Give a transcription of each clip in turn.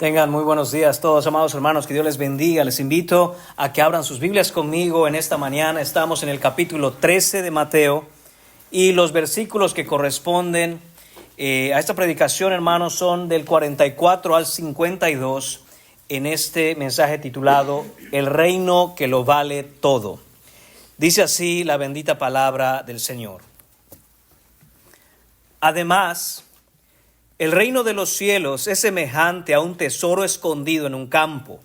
Tengan muy buenos días todos, amados hermanos, que Dios les bendiga. Les invito a que abran sus Biblias conmigo en esta mañana. Estamos en el capítulo 13 de Mateo y los versículos que corresponden a esta predicación, hermanos, son del 44 al 52 en este mensaje titulado El reino que lo vale todo. Dice así la bendita palabra del Señor. Además, el reino de los cielos es semejante a un tesoro escondido en un campo,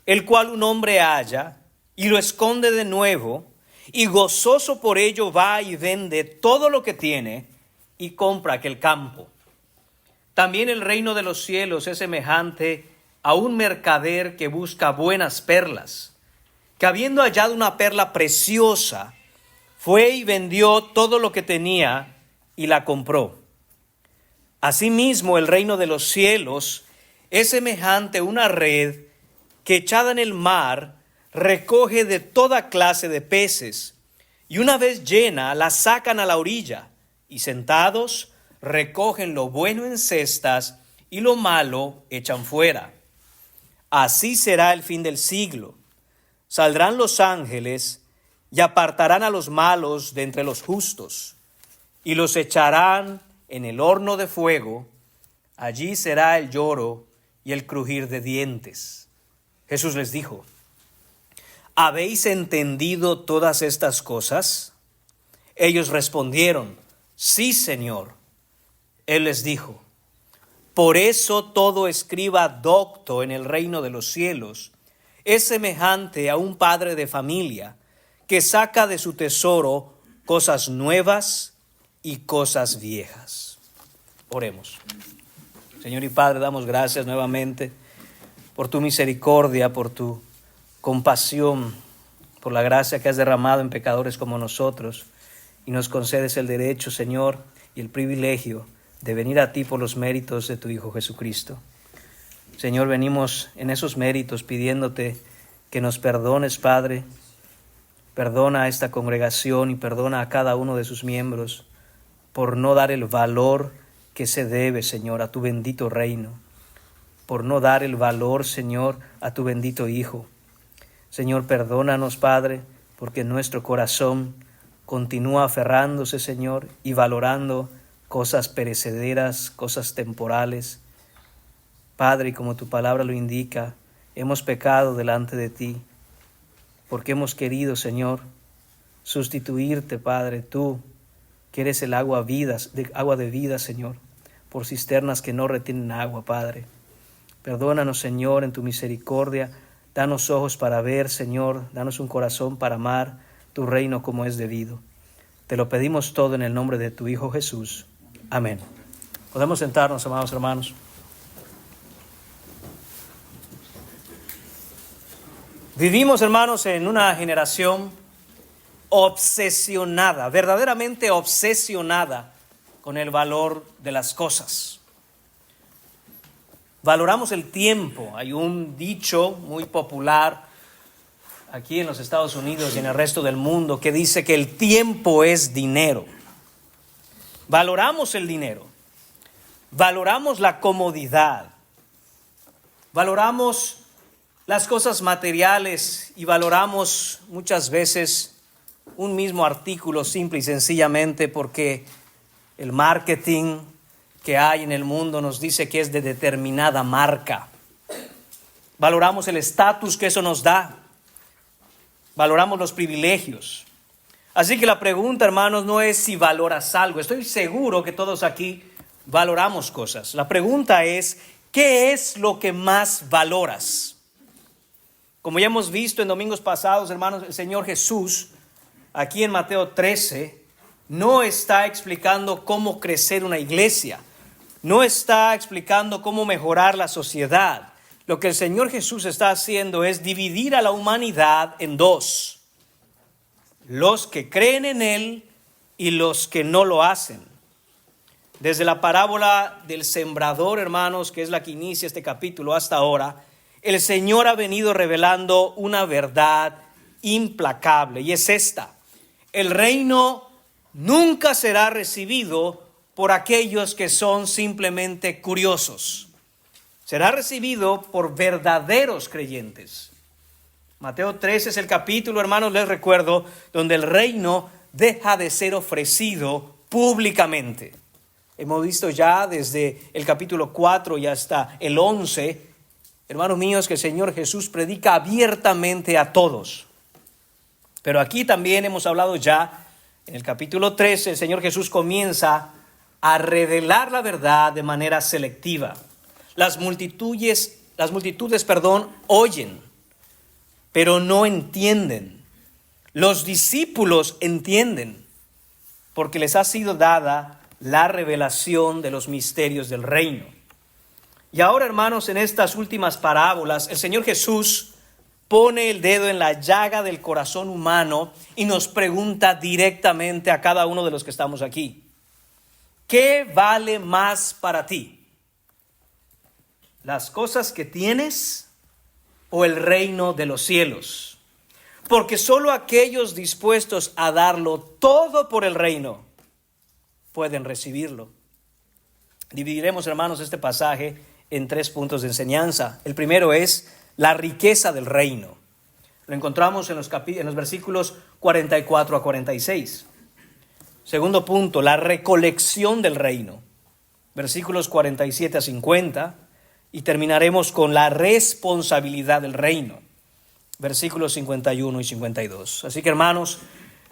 el cual un hombre halla y lo esconde de nuevo, y gozoso por ello va y vende todo lo que tiene y compra aquel campo. También el reino de los cielos es semejante a un mercader que busca buenas perlas, que habiendo hallado una perla preciosa, fue y vendió todo lo que tenía y la compró. Asimismo, el reino de los cielos es semejante a una red que echada en el mar recoge de toda clase de peces, y una vez llena la sacan a la orilla, y sentados recogen lo bueno en cestas y lo malo echan fuera. Así será el fin del siglo. Saldrán los ángeles y apartarán a los malos de entre los justos, y los echarán en el horno de fuego. Allí será el lloro y el crujir de dientes. Jesús les dijo: ¿habéis entendido todas estas cosas? Ellos respondieron: sí, Señor. Él les dijo: por eso todo escriba docto en el reino de los cielos es semejante a un padre de familia que saca de su tesoro cosas nuevas y cosas viejas. Oremos. Señor y Padre, damos gracias nuevamente por tu misericordia, por tu compasión, por la gracia que has derramado en pecadores como nosotros, y nos concedes el derecho, Señor, y el privilegio de venir a ti por los méritos de tu Hijo Jesucristo. Señor, venimos en esos méritos pidiéndote que nos perdones, Padre. Perdona a esta congregación y perdona a cada uno de sus miembros por no dar el valor que se debe, Señor, a tu bendito reino, por no dar el valor, Señor, a tu bendito Hijo. Señor, perdónanos, Padre, porque nuestro corazón continúa aferrándose, Señor, y valorando cosas perecederas, cosas temporales. Padre, como tu palabra lo indica, hemos pecado delante de ti, porque hemos querido, Señor, sustituirte, Padre, tú, que eres el agua de vida, Señor, por cisternas que no retienen agua, Padre. Perdónanos, Señor, en tu misericordia. Danos ojos para ver, Señor. Danos un corazón para amar tu reino como es debido. Te lo pedimos todo en el nombre de tu Hijo Jesús. Amén. Podemos sentarnos, amados hermanos. Vivimos, hermanos, en una generación obsesionada, verdaderamente obsesionada con el valor de las cosas. Valoramos el tiempo. Hay un dicho muy popular aquí en los Estados Unidos y en el resto del mundo que dice que el tiempo es dinero. Valoramos el dinero, valoramos la comodidad, valoramos las cosas materiales y valoramos muchas veces un mismo artículo simple y sencillamente porque el marketing que hay en el mundo nos dice que es de determinada marca. Valoramos el estatus que eso nos da. Valoramos los privilegios. Así que la pregunta, hermanos, no es si valoras algo. Estoy seguro que todos aquí valoramos cosas. La pregunta es, ¿qué es lo que más valoras? Como ya hemos visto en domingos pasados, hermanos, el Señor Jesús, aquí en Mateo 13, no está explicando cómo crecer una iglesia. No está explicando cómo mejorar la sociedad. Lo que el Señor Jesús está haciendo es dividir a la humanidad en dos: los que creen en Él y los que no lo hacen. Desde la parábola del sembrador, hermanos, que es la que inicia este capítulo hasta ahora, el Señor ha venido revelando una verdad implacable, y es esta: el reino nunca será recibido por aquellos que son simplemente curiosos, será recibido por verdaderos creyentes. Mateo 13 es el capítulo, hermanos, les recuerdo, donde el reino deja de ser ofrecido públicamente. Hemos visto ya desde el capítulo 4 y hasta el 11, hermanos míos, que el Señor Jesús predica abiertamente a todos. Pero aquí también hemos hablado ya, en el capítulo 13, el Señor Jesús comienza a revelar la verdad de manera selectiva. Las multitudes, oyen, pero no entienden. Los discípulos entienden, porque les ha sido dada la revelación de los misterios del reino. Y ahora, hermanos, en estas últimas parábolas, el Señor Jesús pone el dedo en la llaga del corazón humano y nos pregunta directamente a cada uno de los que estamos aquí: ¿qué vale más para ti? ¿Las cosas que tienes o el reino de los cielos? Porque solo aquellos dispuestos a darlo todo por el reino pueden recibirlo. Dividiremos, hermanos, este pasaje en 3 puntos de enseñanza. El primero es la riqueza del reino. Lo encontramos en los versículos 44 a 46. Segundo punto, la recolección del reino. Versículos 47 a 50. Y terminaremos con la responsabilidad del reino. Versículos 51 y 52. Así que, hermanos,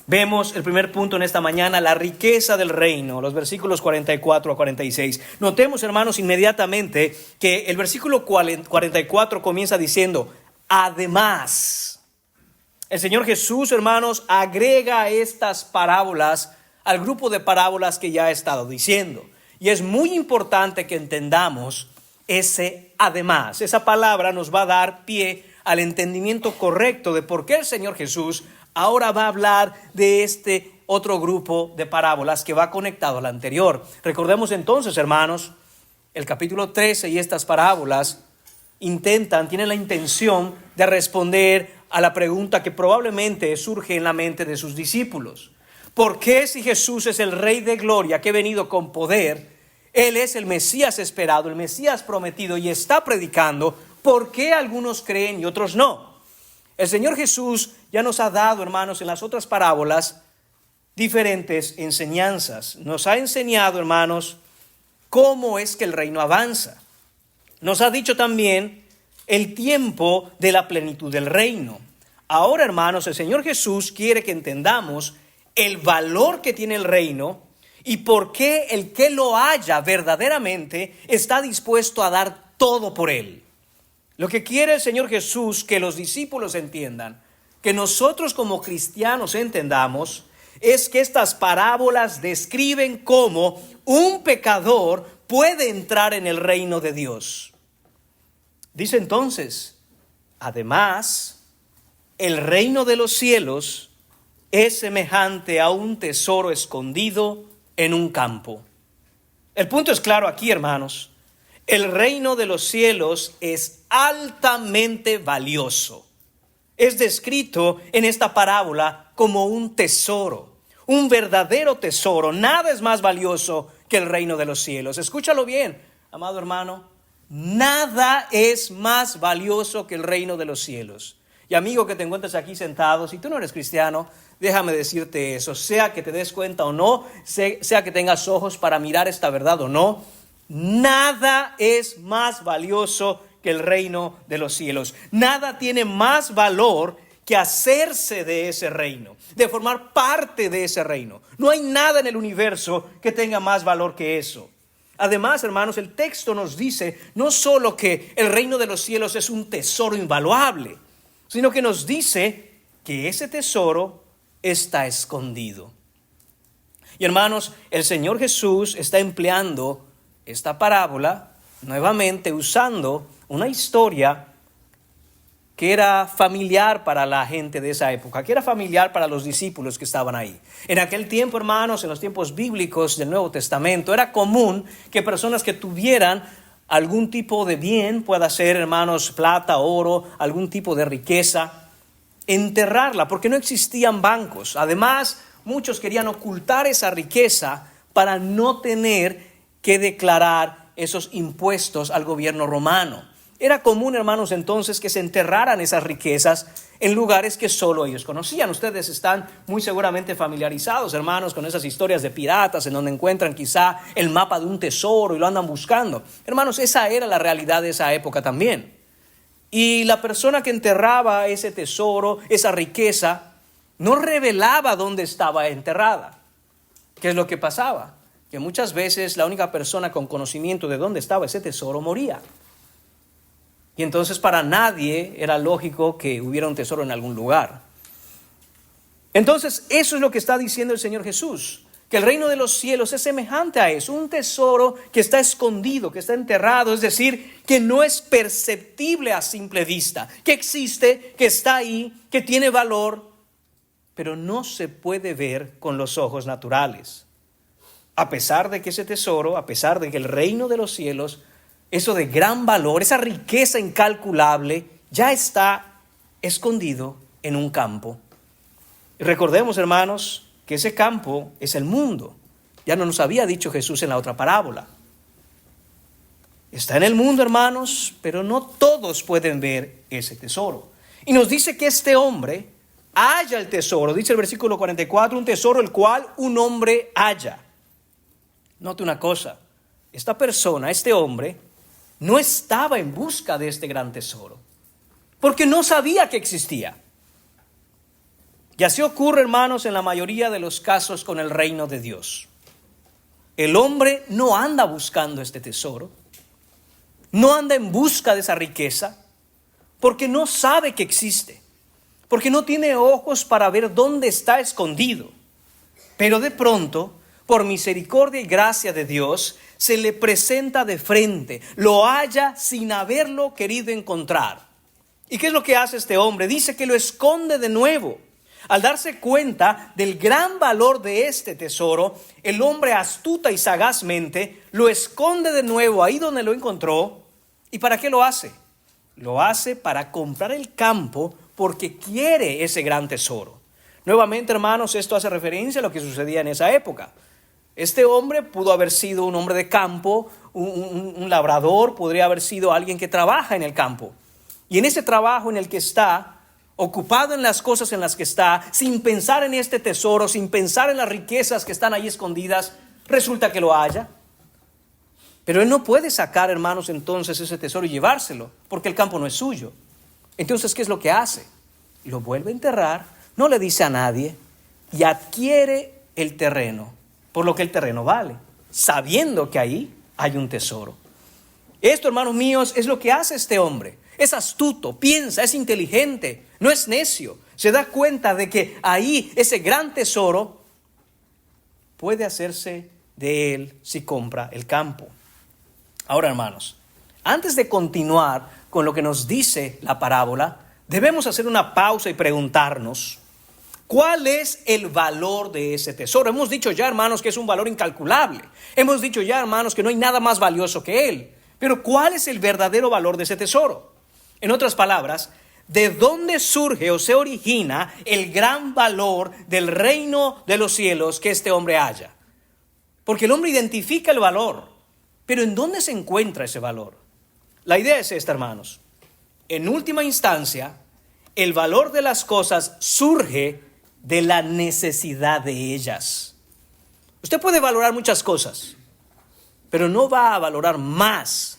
vemos el primer punto en esta mañana, la riqueza del reino, los versículos 44 a 46. Notemos, hermanos, inmediatamente que el versículo 44 comienza diciendo: además. El Señor Jesús, hermanos, agrega estas parábolas al grupo de parábolas que ya he estado diciendo. Y es muy importante que entendamos ese además. Esa palabra nos va a dar pie al entendimiento correcto de por qué el Señor Jesús ahora va a hablar de este otro grupo de parábolas que va conectado al anterior. Recordemos entonces, hermanos, el capítulo 13 y estas parábolas tienen la intención de responder a la pregunta que probablemente surge en la mente de sus discípulos. ¿Por qué, si Jesús es el Rey de Gloria que ha venido con poder, Él es el Mesías esperado, el Mesías prometido y está predicando, por qué algunos creen y otros no? El Señor Jesús ya nos ha dado, hermanos, en las otras parábolas diferentes enseñanzas. Nos ha enseñado, hermanos, cómo es que el reino avanza. Nos ha dicho también el tiempo de la plenitud del reino. Ahora, hermanos, el Señor Jesús quiere que entendamos el valor que tiene el reino y por qué el que lo haya verdaderamente está dispuesto a dar todo por él. Lo que quiere el Señor Jesús que los discípulos entiendan, que nosotros como cristianos entendamos, es que estas parábolas describen cómo un pecador puede entrar en el reino de Dios. Dice entonces: además, el reino de los cielos es semejante a un tesoro escondido en un campo. El punto es claro aquí, hermanos. El reino de los cielos es altamente valioso. Es descrito en esta parábola como un tesoro, un verdadero tesoro. Nada es más valioso que el reino de los cielos. Escúchalo bien, amado hermano. Nada es más valioso que el reino de los cielos. Y amigo que te encuentres aquí sentado, si tú no eres cristiano, déjame decirte eso. Sea que te des cuenta o no, sea que tengas ojos para mirar esta verdad o no, nada es más valioso que el reino de los cielos. Nada tiene más valor que hacerse de ese reino, de formar parte de ese reino. No hay nada en el universo que tenga más valor que eso. Además, hermanos, el texto nos dice no solo que el reino de los cielos es un tesoro invaluable, sino que nos dice que ese tesoro está escondido. Y hermanos, el Señor Jesús está empleando esta parábola nuevamente usando una historia que era familiar para la gente de esa época, que era familiar para los discípulos que estaban ahí. En aquel tiempo, hermanos, en los tiempos bíblicos del Nuevo Testamento, era común que personas que tuvieran algún tipo de bien, pueda ser, hermanos, plata, oro, algún tipo de riqueza, enterrarla, porque no existían bancos. Además, muchos querían ocultar esa riqueza para no tener que declarar esos impuestos al gobierno romano. Era común, hermanos, entonces que se enterraran esas riquezas en lugares que solo ellos conocían. Ustedes están muy seguramente familiarizados, hermanos, con esas historias de piratas en donde encuentran quizá el mapa de un tesoro y lo andan buscando. Hermanos, esa era la realidad de esa época también. Y la persona que enterraba ese tesoro, esa riqueza, no revelaba dónde estaba enterrada. ¿Qué es lo que pasaba? Que muchas veces la única persona con conocimiento de dónde estaba ese tesoro moría. Y entonces para nadie era lógico que hubiera un tesoro en algún lugar. Entonces eso es lo que está diciendo el Señor Jesús, que el reino de los cielos es semejante a eso, un tesoro que está escondido, que está enterrado, es decir, que no es perceptible a simple vista, que existe, que está ahí, que tiene valor, pero no se puede ver con los ojos naturales. A pesar de que ese tesoro, a pesar de que el reino de los cielos, eso de gran valor, esa riqueza incalculable, ya está escondido en un campo. Y recordemos, hermanos, que ese campo es el mundo. Ya nos había dicho Jesús en la otra parábola. Está en el mundo, hermanos, pero no todos pueden ver ese tesoro. Y nos dice que este hombre halla el tesoro. Dice el versículo 44, un tesoro el cual un hombre halla. Note una cosa, esta persona, este hombre, no estaba en busca de este gran tesoro, porque no sabía que existía. Y así ocurre, hermanos, en la mayoría de los casos con el reino de Dios. El hombre no anda buscando este tesoro, no anda en busca de esa riqueza, porque no sabe que existe, porque no tiene ojos para ver dónde está escondido. Pero de pronto, por misericordia y gracia de Dios, se le presenta de frente, lo halla sin haberlo querido encontrar. ¿Y qué es lo que hace este hombre? Dice que lo esconde de nuevo. Al darse cuenta del gran valor de este tesoro, el hombre astuta y sagazmente lo esconde de nuevo ahí donde lo encontró. ¿Y para qué lo hace? Lo hace para comprar el campo porque quiere ese gran tesoro. Nuevamente, hermanos, esto hace referencia a lo que sucedía en esa época. Este hombre pudo haber sido un hombre de campo, un labrador, podría haber sido alguien que trabaja en el campo. Y en ese trabajo en el que está, ocupado en las cosas en las que está, sin pensar en este tesoro, sin pensar en las riquezas que están ahí escondidas, resulta que lo halla. Pero él no puede sacar, hermanos, entonces ese tesoro y llevárselo, porque el campo no es suyo. Entonces, ¿qué es lo que hace? Lo vuelve a enterrar, no le dice a nadie y adquiere el terreno, por lo que el terreno vale, sabiendo que ahí hay un tesoro. Esto, hermanos míos, es lo que hace este hombre. Es astuto, piensa, es inteligente, no es necio. Se da cuenta de que ahí ese gran tesoro puede hacerse de él si compra el campo. Ahora, hermanos, antes de continuar con lo que nos dice la parábola, debemos hacer una pausa y preguntarnos, ¿cuál es el valor de ese tesoro? Hemos dicho ya, hermanos, que es un valor incalculable. Hemos dicho ya, hermanos, que no hay nada más valioso que él. Pero ¿cuál es el verdadero valor de ese tesoro? En otras palabras, ¿de dónde surge o se origina el gran valor del reino de los cielos que este hombre halla? Porque el hombre identifica el valor, pero ¿en dónde se encuentra ese valor? La idea es esta, hermanos. En última instancia, el valor de las cosas surge de la necesidad de ellas. Usted puede valorar muchas cosas, pero no va a valorar más,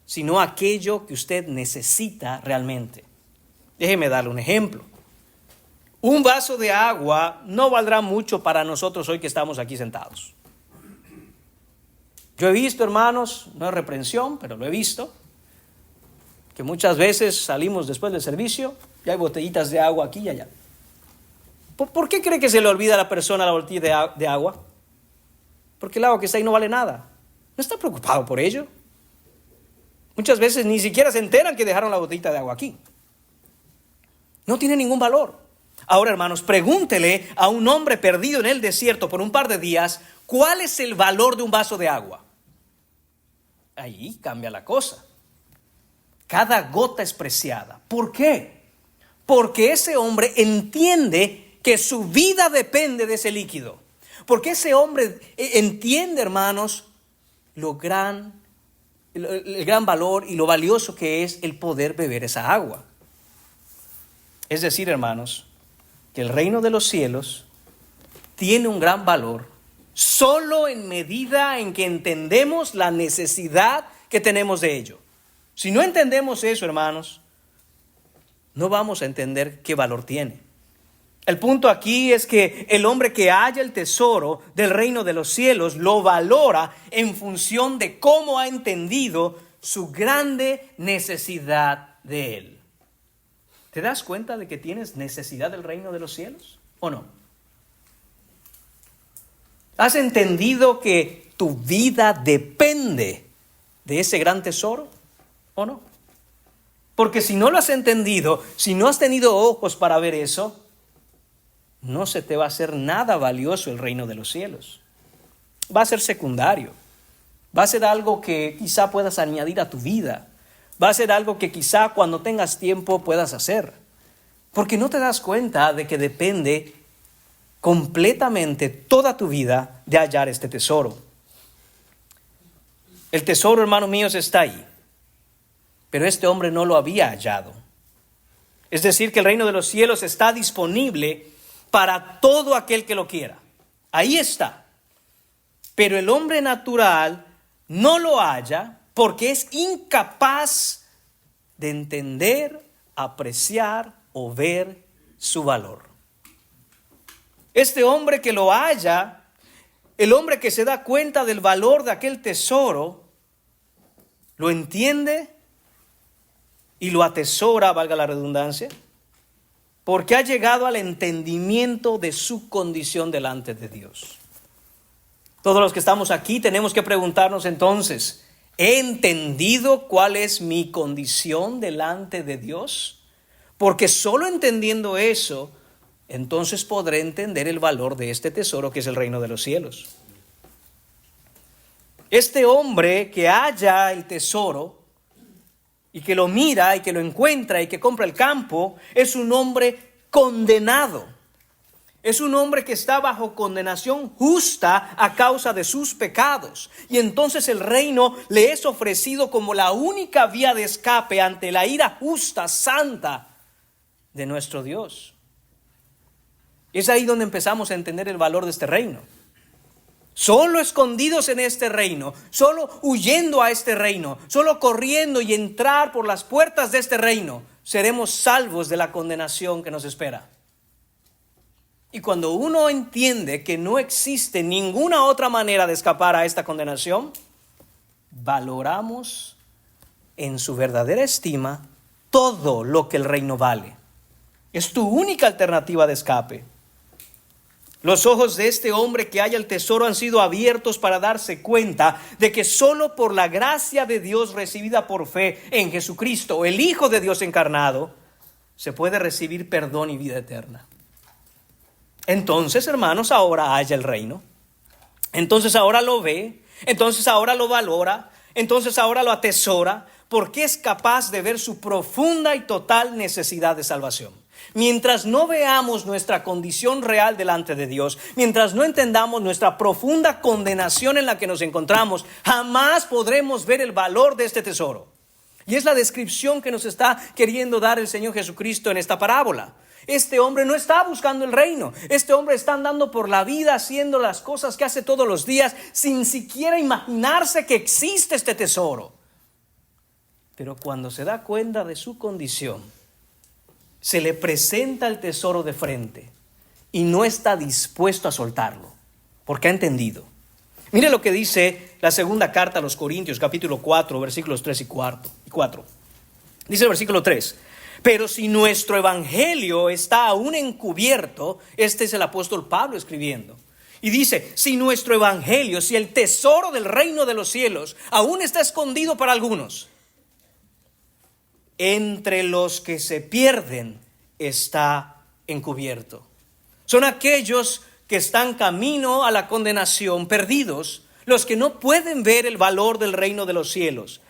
sino aquello que usted necesita realmente. Déjeme darle un ejemplo. Un vaso de agua no valdrá mucho para nosotros hoy que estamos aquí sentados. Yo he visto, hermanos, no es reprensión, pero lo he visto, que muchas veces salimos después del servicio y hay botellitas de agua aquí y allá. ¿Por qué cree que se le olvida a la persona la botella de agua? Porque el agua que está ahí no vale nada. No está preocupado por ello. Muchas veces ni siquiera se enteran que dejaron la botellita de agua aquí. No tiene ningún valor. Ahora, hermanos, pregúntele a un hombre perdido en el desierto por un par de días, ¿cuál es el valor de un vaso de agua? Ahí cambia la cosa. Cada gota es preciada. ¿Por qué? Porque ese hombre entiende que su vida depende de ese líquido. Porque ese hombre entiende, hermanos, lo gran el gran valor y lo valioso que es el poder beber esa agua. Es decir, hermanos, que el reino de los cielos tiene un gran valor solo en medida en que entendemos la necesidad que tenemos de ello. Si no entendemos eso, hermanos, no vamos a entender qué valor tiene. El punto aquí es que el hombre que halla el tesoro del reino de los cielos lo valora en función de cómo ha entendido su grande necesidad de él. ¿Te das cuenta de que tienes necesidad del reino de los cielos o no? ¿Has entendido que tu vida depende de ese gran tesoro o no? Porque si no lo has entendido, si no has tenido ojos para ver eso, no se te va a hacer nada valioso el reino de los cielos. Va a ser secundario. Va a ser algo que quizá puedas añadir a tu vida. Va a ser algo que quizá cuando tengas tiempo puedas hacer. Porque no te das cuenta de que depende completamente toda tu vida de hallar este tesoro. El tesoro, hermanos míos, está ahí. Pero este hombre no lo había hallado. Es decir, que el reino de los cielos está disponible para todo aquel que lo quiera. Ahí está. Pero el hombre natural no lo halla porque es incapaz de entender, apreciar o ver su valor. Este hombre que lo halla, el hombre que se da cuenta del valor de aquel tesoro, lo entiende y lo atesora, valga la redundancia, porque ha llegado al entendimiento de su condición delante de Dios. Todos los que estamos aquí tenemos que preguntarnos entonces, ¿he entendido cuál es mi condición delante de Dios? Porque solo entendiendo eso, entonces podré entender el valor de este tesoro que es el reino de los cielos. Este hombre que halla el tesoro y que lo mira y que lo encuentra y que compra el campo, es un hombre condenado. Es un hombre que está bajo condenación justa a causa de sus pecados. Y entonces el reino le es ofrecido como la única vía de escape ante la ira justa, santa de nuestro Dios. Es ahí donde empezamos a entender el valor de este reino. Solo escondidos en este reino, solo huyendo a este reino, solo corriendo y entrar por las puertas de este reino, seremos salvos de la condenación que nos espera. Y cuando uno entiende que no existe ninguna otra manera de escapar a esta condenación, valoramos en su verdadera estima todo lo que el reino vale. Es tu única alternativa de escape. Los ojos de este hombre que halla el tesoro han sido abiertos para darse cuenta de que solo por la gracia de Dios recibida por fe en Jesucristo, el Hijo de Dios encarnado, se puede recibir perdón y vida eterna. Entonces, hermanos, ahora halla el reino. Entonces ahora lo ve. Entonces ahora lo valora. Entonces ahora lo atesora, porque es capaz de ver su profunda y total necesidad de salvación. Mientras no veamos nuestra condición real delante de Dios, mientras no entendamos nuestra profunda condenación en la que nos encontramos, jamás podremos ver el valor de este tesoro. Y es la descripción que nos está queriendo dar el Señor Jesucristo en esta parábola. Este hombre no está buscando el reino. Este hombre está andando por la vida haciendo las cosas que hace todos los días sin siquiera imaginarse que existe este tesoro. Pero cuando se da cuenta de su condición, se le presenta el tesoro de frente y no está dispuesto a soltarlo, porque ha entendido. Mire lo que dice la segunda carta a los Corintios, capítulo 4, versículos 3 y 4. Dice el versículo 3: pero si nuestro evangelio está aún encubierto, este es el apóstol Pablo escribiendo, y dice, si nuestro evangelio, si el tesoro del reino de los cielos aún está escondido para algunos, entre los que se pierden está encubierto. Son aquellos que están camino a la condenación, perdidos, los que no pueden ver el valor del reino de los cielos.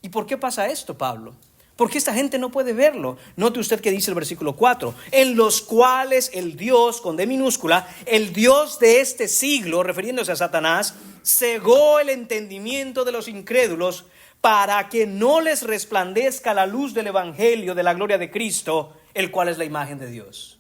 ¿Y por qué pasa esto, Pablo? Porque esta gente no puede verlo. Note usted que dice el versículo 4, en los cuales el Dios, con D minúscula, el Dios de este siglo, refiriéndose a Satanás, cegó el entendimiento de los incrédulos para que no les resplandezca la luz del evangelio de la gloria de Cristo, el cual es la imagen de Dios.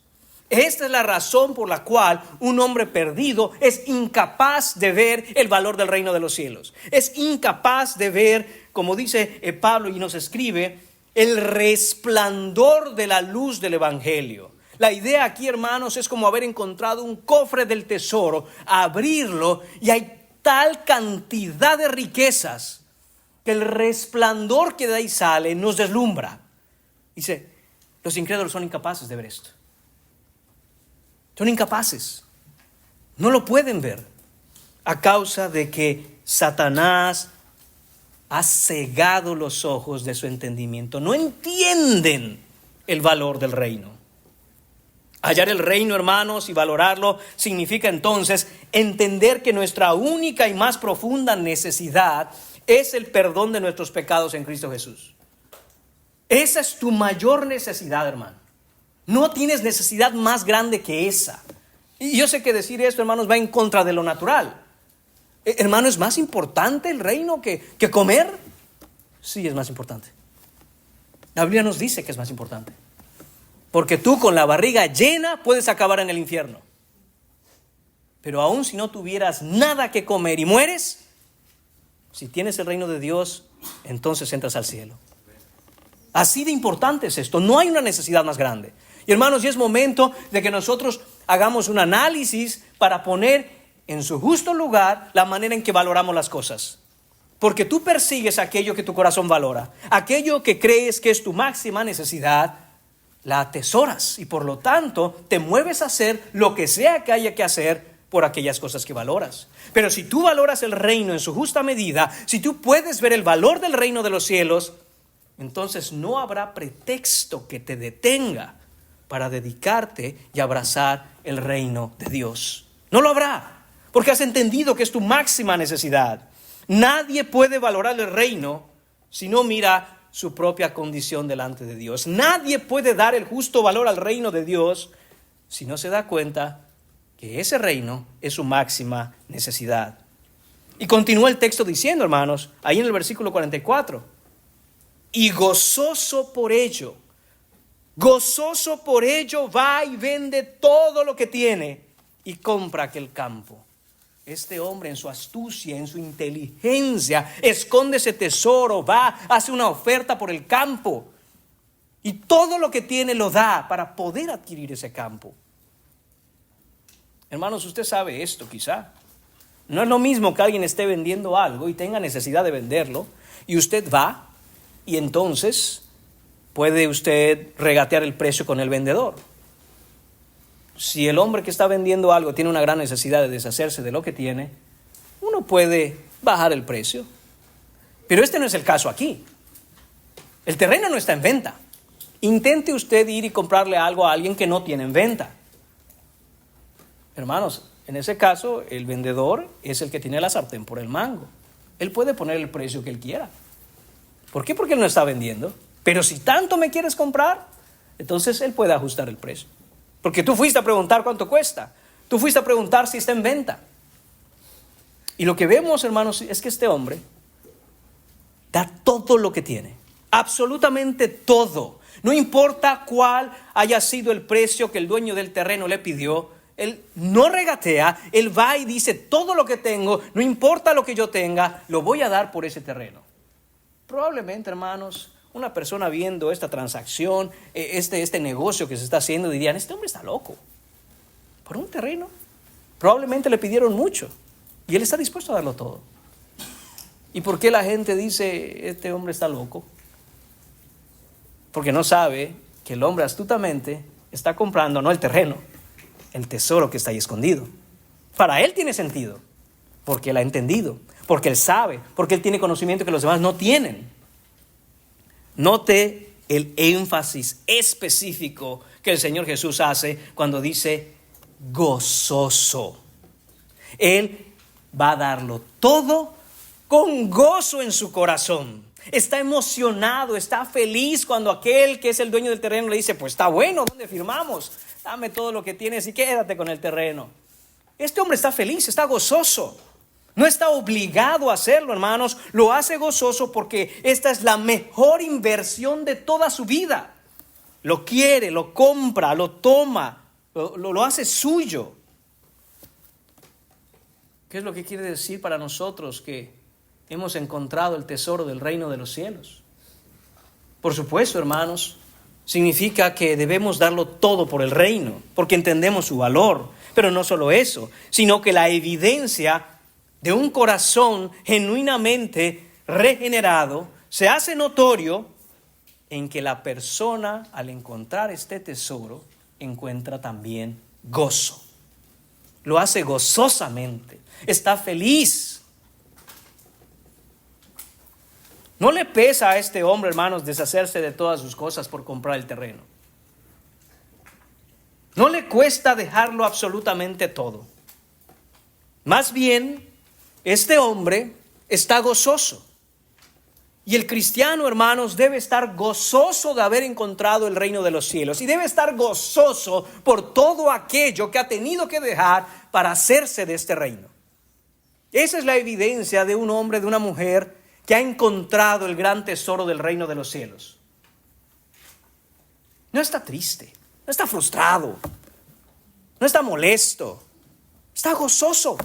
Esta es la razón por la cual un hombre perdido es incapaz de ver el valor del reino de los cielos. Es incapaz de ver, como dice Pablo y nos escribe, el resplandor de la luz del evangelio. La idea aquí, hermanos, es como haber encontrado un cofre del tesoro, abrirlo y hay tal cantidad de riquezas que el resplandor que de ahí sale nos deslumbra. Dice, los incrédulos son incapaces de ver esto. Son incapaces. No lo pueden ver a causa de que Satanás ha cegado los ojos de su entendimiento. No entienden el valor del reino. Hallar el reino, hermanos, y valorarlo significa entonces entender que nuestra única y más profunda necesidad es el perdón de nuestros pecados en Cristo Jesús. Esa es tu mayor necesidad, hermano. No tienes necesidad más grande que esa. Y yo sé que decir esto, hermanos, va en contra de lo natural. Hermano, ¿es más importante el reino que comer? Sí, es más importante. La Biblia nos dice que es más importante. Porque tú con la barriga llena puedes acabar en el infierno. Pero aun si no tuvieras nada que comer y mueres, si tienes el reino de Dios, entonces entras al cielo. Así de importante es esto. No hay una necesidad más grande. Y hermanos, ya es momento de que nosotros hagamos un análisis para poner en su justo lugar la manera en que valoramos las cosas. Porque tú persigues aquello que tu corazón valora. Aquello que crees que es tu máxima necesidad, la atesoras. Y por lo tanto, te mueves a hacer lo que sea que haya que hacer por aquellas cosas que valoras. Pero si tú valoras el reino en su justa medida, si tú puedes ver el valor del reino de los cielos, entonces no habrá pretexto que te detenga para dedicarte y abrazar el reino de Dios. No lo habrá, porque has entendido que es tu máxima necesidad. Nadie puede valorar el reino si no mira su propia condición delante de Dios. Nadie puede dar el justo valor al reino de Dios si no se da cuenta que ese reino es su máxima necesidad. Y continúa el texto diciendo, hermanos, ahí en el versículo 44, y gozoso por ello va y vende todo lo que tiene y compra aquel campo. Este hombre en su astucia, en su inteligencia, esconde ese tesoro, va, hace una oferta por el campo y todo lo que tiene lo da para poder adquirir ese campo. Hermanos, usted sabe esto quizá. No es lo mismo que alguien esté vendiendo algo y tenga necesidad de venderlo y usted va y entonces puede usted regatear el precio con el vendedor. Si el hombre que está vendiendo algo tiene una gran necesidad de deshacerse de lo que tiene, uno puede bajar el precio. Pero este no es el caso aquí. El terreno no está en venta. Intente usted ir y comprarle algo a alguien que no tiene en venta. Hermanos, en ese caso, el vendedor es el que tiene la sartén por el mango. Él puede poner el precio que él quiera. ¿Por qué? Porque él no está vendiendo. Pero si tanto me quieres comprar, entonces él puede ajustar el precio. Porque tú fuiste a preguntar cuánto cuesta. Tú fuiste a preguntar si está en venta. Y lo que vemos, hermanos, es que este hombre da todo lo que tiene. Absolutamente todo. No importa cuál haya sido el precio que el dueño del terreno le pidió. Él no regatea. Él va y dice, todo lo que tengo, no importa lo que yo tenga, lo voy a dar por ese terreno. Probablemente, hermanos, una persona viendo esta transacción, este negocio que se está haciendo, dirían, este hombre está loco. ¿Por un terreno? Probablemente le pidieron mucho y él está dispuesto a darlo todo. ¿Y por qué la gente dice, este hombre está loco? Porque no sabe que el hombre astutamente está comprando no el terreno, el tesoro que está ahí escondido. Para él tiene sentido, porque él ha entendido, porque él sabe, porque él tiene conocimiento que los demás no tienen. Note el énfasis específico que el Señor Jesús hace cuando dice gozoso. Él va a darlo todo con gozo en su corazón. Está emocionado, está feliz cuando aquel que es el dueño del terreno le dice, pues está bueno, ¿dónde firmamos? Dame todo lo que tienes y quédate con el terreno. Este hombre está feliz, está gozoso. No está obligado a hacerlo, hermanos. Lo hace gozoso porque esta es la mejor inversión de toda su vida. Lo quiere, lo compra, lo toma, lo hace suyo. ¿Qué es lo que quiere decir para nosotros que hemos encontrado el tesoro del reino de los cielos? Por supuesto, hermanos, significa que debemos darlo todo por el reino, porque entendemos su valor. Pero no solo eso, sino que la evidencia de un corazón genuinamente regenerado se hace notorio en que la persona, al encontrar este tesoro, encuentra también gozo. Lo hace gozosamente, está feliz. No le pesa a este hombre, hermanos, deshacerse de todas sus cosas por comprar el terreno. No le cuesta dejarlo absolutamente todo. Más bien, este hombre está gozoso. Y el cristiano, hermanos, debe estar gozoso de haber encontrado el reino de los cielos. Y debe estar gozoso por todo aquello que ha tenido que dejar para hacerse de este reino. Esa es la evidencia de un hombre, de una mujer que ha encontrado el gran tesoro del reino de los cielos. No está triste, no está frustrado, no está molesto, está gozoso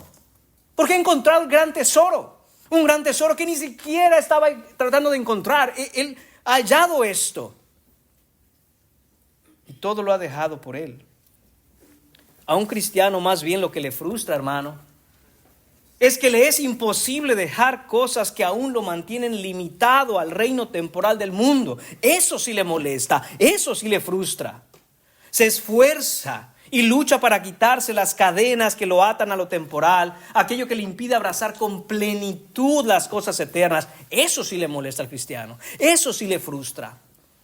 porque ha encontrado el gran tesoro. Un gran tesoro que ni siquiera estaba tratando de encontrar. Él ha hallado esto. Y todo lo ha dejado por él. A un cristiano más bien lo que le frustra, hermano, es que le es imposible dejar cosas que aún lo mantienen limitado al reino temporal del mundo. Eso sí le molesta, eso sí le frustra. Se esfuerza y lucha para quitarse las cadenas que lo atan a lo temporal, aquello que le impide abrazar con plenitud las cosas eternas. Eso sí le molesta al cristiano, eso sí le frustra,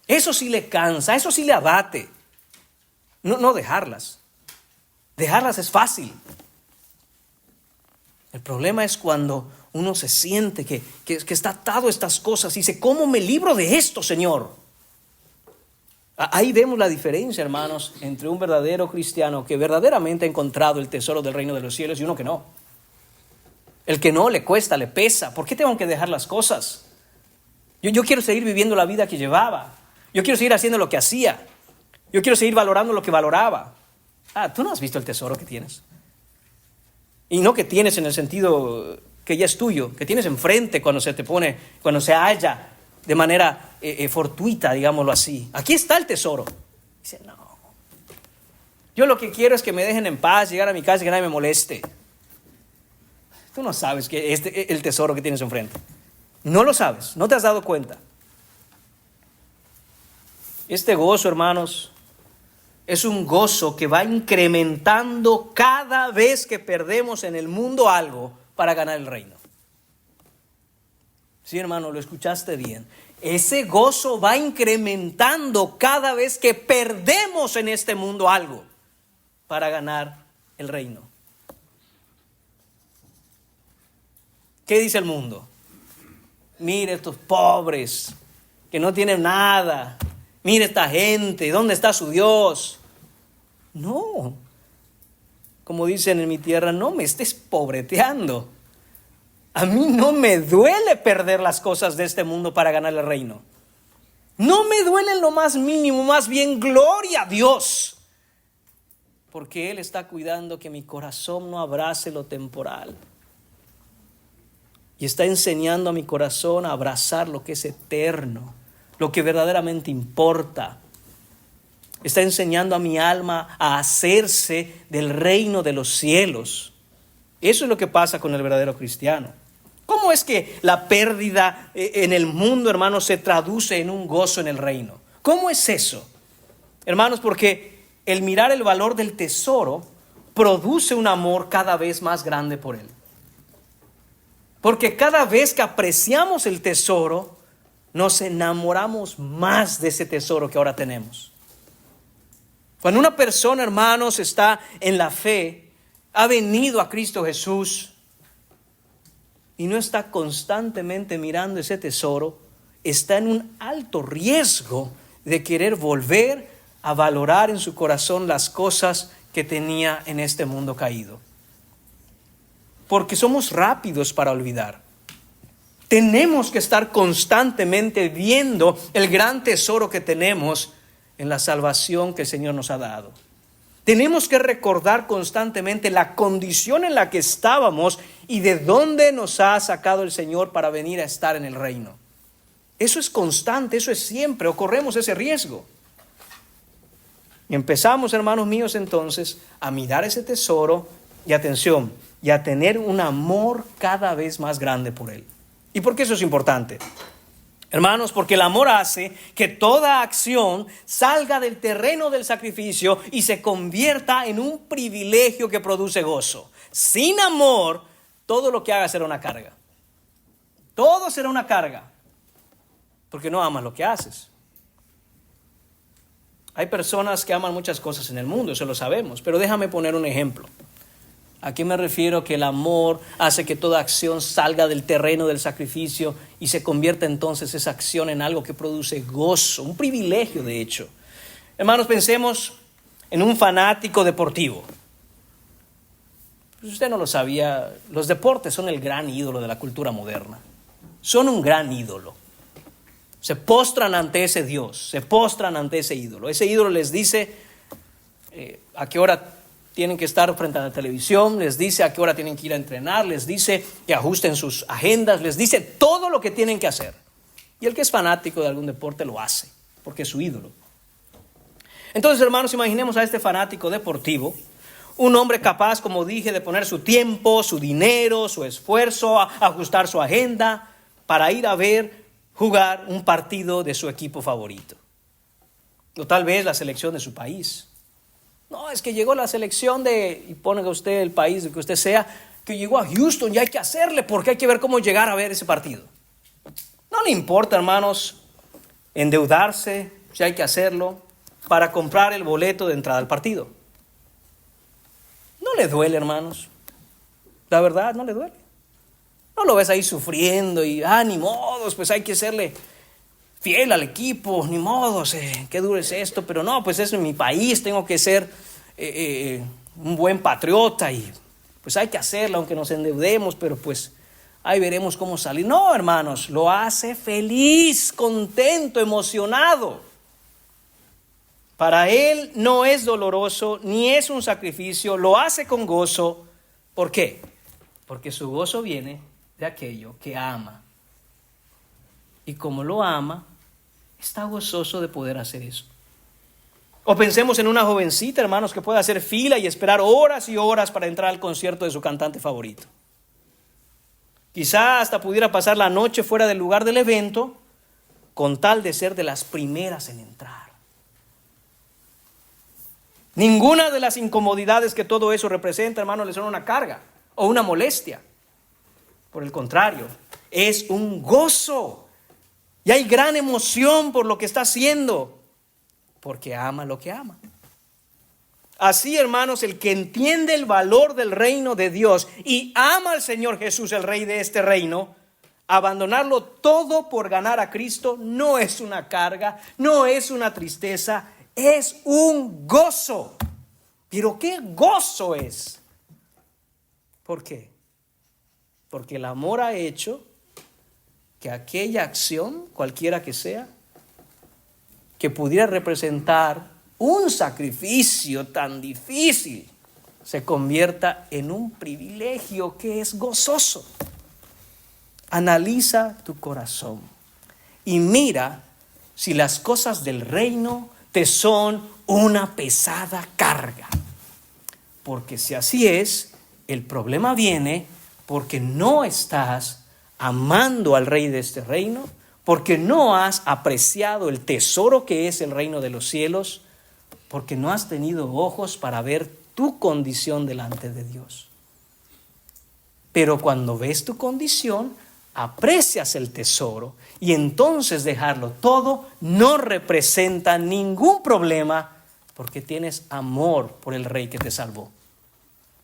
eso sí le cansa, eso sí le abate. No dejarlas. Dejarlas es fácil. El problema es cuando uno se siente que está atado a estas cosas y dice, ¿cómo me libro de esto, Señor? Ahí vemos la diferencia, hermanos, entre un verdadero cristiano que verdaderamente ha encontrado el tesoro del reino de los cielos y uno que no. El que no le cuesta, le pesa. ¿Por qué tengo que dejar las cosas? Yo quiero seguir viviendo la vida que llevaba. Yo quiero seguir haciendo lo que hacía. Yo quiero seguir valorando lo que valoraba. Tú no has visto el tesoro que tienes. Y no que tienes en el sentido que ya es tuyo, que tienes enfrente cuando se halla de manera fortuita, digámoslo así. Aquí está el tesoro. Dice, no. Yo lo que quiero es que me dejen en paz, llegar a mi casa y que nadie me moleste. Tú no sabes que el tesoro que tienes enfrente. No lo sabes, no te has dado cuenta. Este gozo, hermanos, es un gozo que va incrementando cada vez que perdemos en el mundo algo para ganar el reino. Sí, hermano, lo escuchaste bien. Ese gozo va incrementando cada vez que perdemos en este mundo algo para ganar el reino. ¿Qué dice el mundo? Mire estos pobres que no tienen nada. Mire esta gente, ¿dónde está su Dios? No, como dicen en mi tierra, no me estés pobreteando. A mí no me duele perder las cosas de este mundo para ganar el reino. No me duele en lo más mínimo, más bien gloria a Dios. Porque Él está cuidando que mi corazón no abrace lo temporal. Y está enseñando a mi corazón a abrazar lo que es eterno, lo que verdaderamente importa. Está enseñando a mi alma a hacerse del reino de los cielos. Eso es lo que pasa con el verdadero cristiano. ¿Cómo es que la pérdida en el mundo, hermanos, se traduce en un gozo en el reino? ¿Cómo es eso? Hermanos, porque el mirar el valor del tesoro produce un amor cada vez más grande por él. Porque cada vez que apreciamos el tesoro, nos enamoramos más de ese tesoro que ahora tenemos. Cuando una persona, hermanos, está en la fe, ha venido a Cristo Jesús y no está constantemente mirando ese tesoro, está en un alto riesgo de querer volver a valorar en su corazón las cosas que tenía en este mundo caído. porque somos rápidos para olvidar. Tenemos que estar constantemente viendo el gran tesoro que tenemos en la salvación que el Señor nos ha dado. Tenemos que recordar constantemente la condición en la que estábamos y de dónde nos ha sacado el Señor para venir a estar en el reino. Eso es constante, eso es siempre, o corremos ese riesgo. Y empezamos, hermanos míos, entonces, a mirar ese tesoro y atención, y a tener un amor cada vez más grande por él. ¿Y por qué eso es importante? Hermanos, porque el amor hace que toda acción salga del terreno del sacrificio y se convierta en un privilegio que produce gozo. Sin amor, todo lo que hagas será una carga. Todo será una carga, porque no amas lo que haces. Hay personas que aman muchas cosas en el mundo, eso lo sabemos, pero déjame poner un ejemplo. ¿A qué me refiero? Que el amor hace que toda acción salga del terreno del sacrificio y se convierta entonces esa acción en algo que produce gozo, un privilegio de hecho. Hermanos, pensemos en un fanático deportivo. Pues usted no lo sabía, los deportes son el gran ídolo de la cultura moderna. Son un gran ídolo. Se postran ante ese Dios, se postran ante ese ídolo. Ese ídolo les dice a qué hora tienen que estar frente a la televisión, les dice a qué hora tienen que ir a entrenar, les dice que ajusten sus agendas, les dice todo lo que tienen que hacer. Y el que es fanático de algún deporte lo hace, porque es su ídolo. Entonces, hermanos, imaginemos a este fanático deportivo, un hombre capaz, como dije, de poner su tiempo, su dinero, su esfuerzo, a ajustar su agenda para ir a ver jugar un partido de su equipo favorito. O tal vez la selección de su país. No, es que llegó la selección y ponga usted el país de que usted sea, que llegó a Houston y hay que hacerle porque hay que ver cómo llegar a ver ese partido. No le importa, hermanos, endeudarse, si hay que hacerlo, para comprar el boleto de entrada al partido. No le duele, hermanos. La verdad, no le duele. No lo ves ahí sufriendo y, ni modos, pues hay que serle fiel al equipo, ni modos, qué duro es esto, pero no, pues es en mi país, tengo que ser un buen patriota y pues hay que hacerlo aunque nos endeudemos, pero pues ahí veremos cómo salir. No, hermanos, lo hace feliz, contento, emocionado. Para él no es doloroso ni es un sacrificio, lo hace con gozo. ¿Por qué? Porque su gozo viene de aquello que ama. Y como lo ama, está gozoso de poder hacer eso. O pensemos en una jovencita, hermanos, que puede hacer fila y esperar horas y horas para entrar al concierto de su cantante favorito. Quizá hasta pudiera pasar la noche fuera del lugar del evento con tal de ser de las primeras en entrar. Ninguna de las incomodidades que todo eso representa, hermanos, le son una carga o una molestia. Por el contrario, es un gozo. Y hay gran emoción por lo que está haciendo, porque ama lo que ama. Así, hermanos, el que entiende el valor del reino de Dios y ama al Señor Jesús, el Rey de este reino, abandonarlo todo por ganar a Cristo no es una carga, no es una tristeza, es un gozo. Pero ¿qué gozo es? ¿Por qué? Porque el amor ha hecho que aquella acción, cualquiera que sea, que pudiera representar un sacrificio tan difícil, se convierta en un privilegio que es gozoso. Analiza tu corazón y mira si las cosas del reino te son una pesada carga. Porque si así es, el problema viene porque no estás amando al Rey de este reino, porque no has apreciado el tesoro que es el reino de los cielos, porque no has tenido ojos para ver tu condición delante de Dios. Pero cuando ves tu condición, aprecias el tesoro y entonces dejarlo todo no representa ningún problema porque tienes amor por el Rey que te salvó.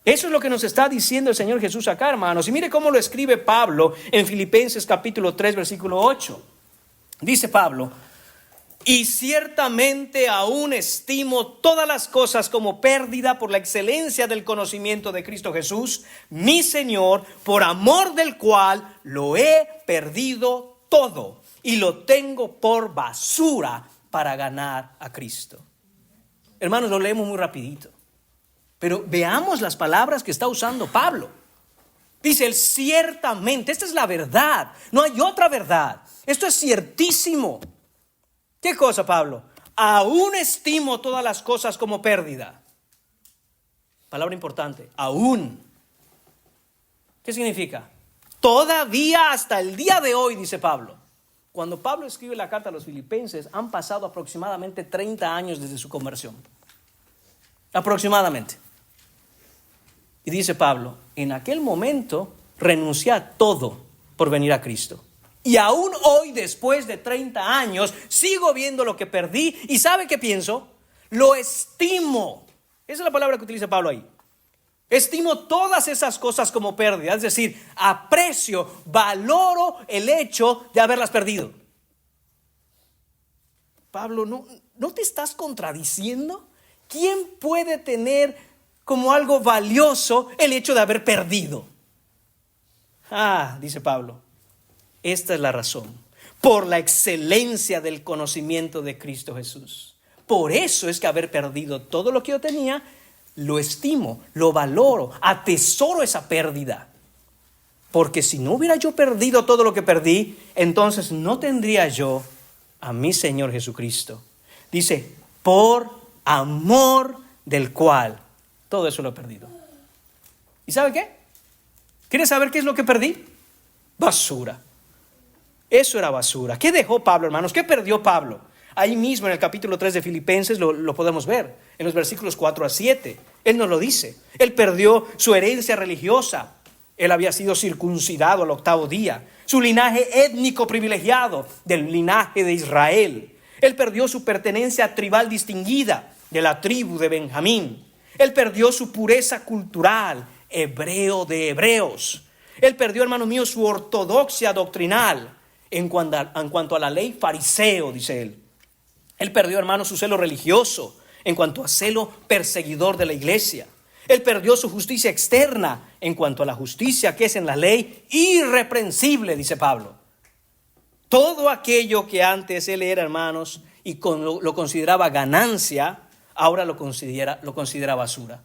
Eso es lo que nos está diciendo el Señor Jesús acá, hermanos. Y mire cómo lo escribe Pablo en Filipenses capítulo 3, versículo 8. Dice Pablo: Y ciertamente aún estimo todas las cosas como pérdida por la excelencia del conocimiento de Cristo Jesús, mi Señor, por amor del cual lo he perdido todo y lo tengo por basura para ganar a Cristo. Hermanos, lo leemos muy rapidito, pero veamos las palabras que está usando Pablo. Dice él, ciertamente, esta es la verdad, no hay otra verdad. Esto es ciertísimo. ¿Qué cosa, Pablo? Aún estimo todas las cosas como pérdida. Palabra importante, aún. ¿Qué significa? Todavía hasta el día de hoy, dice Pablo. Cuando Pablo escribe la carta a los filipenses, han pasado aproximadamente 30 años desde su conversión. Aproximadamente. Y dice Pablo, en aquel momento renuncié a todo por venir a Cristo. Y aún hoy, después de 30 años, sigo viendo lo que perdí. ¿Y sabe qué pienso? Lo estimo. Esa es la palabra que utiliza Pablo ahí. Estimo todas esas cosas como pérdida. Es decir, aprecio, valoro el hecho de haberlas perdido. Pablo, ¿no te estás contradiciendo? ¿Quién puede tener como algo valioso el hecho de haber perdido? Dice Pablo. Esta es la razón, por la excelencia del conocimiento de Cristo Jesús. Por eso es que haber perdido todo lo que yo tenía, lo estimo, lo valoro, atesoro esa pérdida. Porque si no hubiera yo perdido todo lo que perdí, entonces no tendría yo a mi Señor Jesucristo. Dice, por amor del cual todo eso lo he perdido. ¿Y sabe qué? ¿Quieres saber qué es lo que perdí? Basura. Eso era basura. ¿Qué dejó Pablo, hermanos? ¿Qué perdió Pablo? Ahí mismo en el capítulo 3 de Filipenses lo podemos ver, en los versículos 4 a 7. Él nos lo dice. Él perdió su herencia religiosa. Él había sido circuncidado al 8º día. Su linaje étnico privilegiado del linaje de Israel. Él perdió su pertenencia tribal distinguida de la tribu de Benjamín. Él perdió su pureza cultural, hebreo de hebreos. Él perdió, hermano mío, su ortodoxia doctrinal. En cuanto a la ley fariseo, dice él. Él perdió, hermano, su celo religioso en cuanto a celo perseguidor de la iglesia. Él perdió su justicia externa en cuanto a la justicia que es en la ley irreprensible, dice Pablo. Todo aquello que antes él era, hermanos, y lo consideraba ganancia, ahora lo considera basura.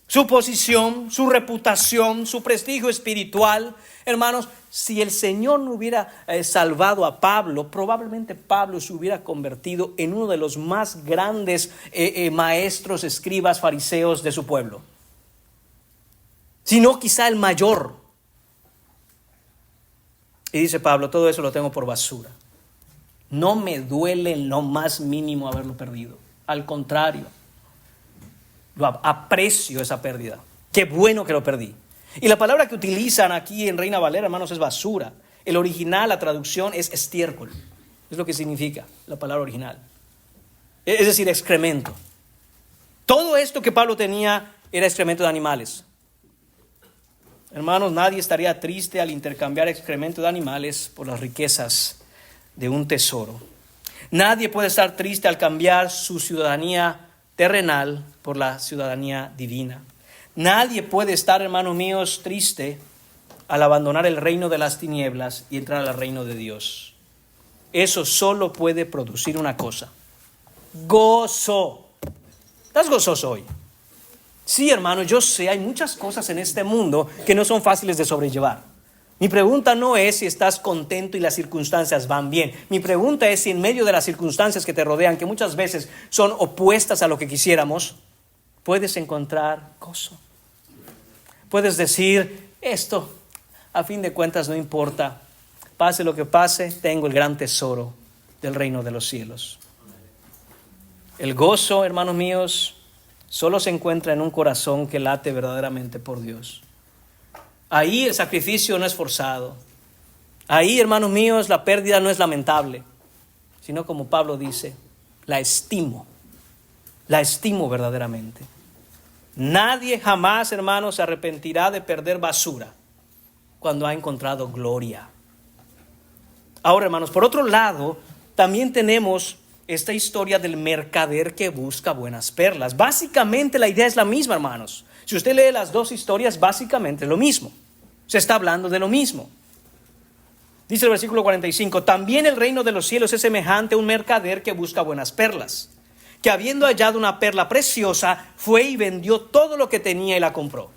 Su posición, su reputación, su prestigio espiritual. Hermanos, si el Señor no hubiera salvado a Pablo, probablemente Pablo se hubiera convertido en uno de los más grandes maestros, escribas, fariseos de su pueblo. Si no, quizá el mayor. Y dice Pablo, todo eso lo tengo por basura. No me duele en lo más mínimo haberlo perdido. Al contrario. Aprecio esa pérdida. Qué bueno que lo perdí. Y la palabra que utilizan aquí en Reina Valera, hermanos, es basura. El original, la traducción es estiércol. Es lo que significa la palabra original. Es decir, excremento. Todo esto que Pablo tenía era excremento de animales. Hermanos, nadie estaría triste al intercambiar excremento de animales por las riquezas de un tesoro. Nadie puede estar triste al cambiar su ciudadanía terrenal por la ciudadanía divina. Nadie puede estar, hermanos míos, triste al abandonar el reino de las tinieblas y entrar al reino de Dios. Eso solo puede producir una cosa: gozo. ¿Estás gozoso hoy? Sí, hermano, yo sé, hay muchas cosas en este mundo que no son fáciles de sobrellevar. Mi pregunta no es si estás contento y las circunstancias van bien. Mi pregunta es si en medio de las circunstancias que te rodean, que muchas veces son opuestas a lo que quisiéramos, puedes encontrar gozo. Puedes decir, esto a fin de cuentas no importa. Pase lo que pase, tengo el gran tesoro del reino de los cielos. El gozo, hermanos míos, solo se encuentra en un corazón que late verdaderamente por Dios. Ahí el sacrificio no es forzado. Ahí, hermanos míos, la pérdida no es lamentable, sino como Pablo dice, la estimo verdaderamente. Nadie jamás, hermanos, se arrepentirá de perder basura cuando ha encontrado gloria. Ahora, hermanos, por otro lado, también tenemos esta historia del mercader que busca buenas perlas. Básicamente la idea es la misma, hermanos. Si usted lee las dos historias, básicamente es lo mismo. Se está hablando de lo mismo. Dice el versículo 45, también el reino de los cielos es semejante a un mercader que busca buenas perlas, que habiendo hallado una perla preciosa, fue y vendió todo lo que tenía y la compró.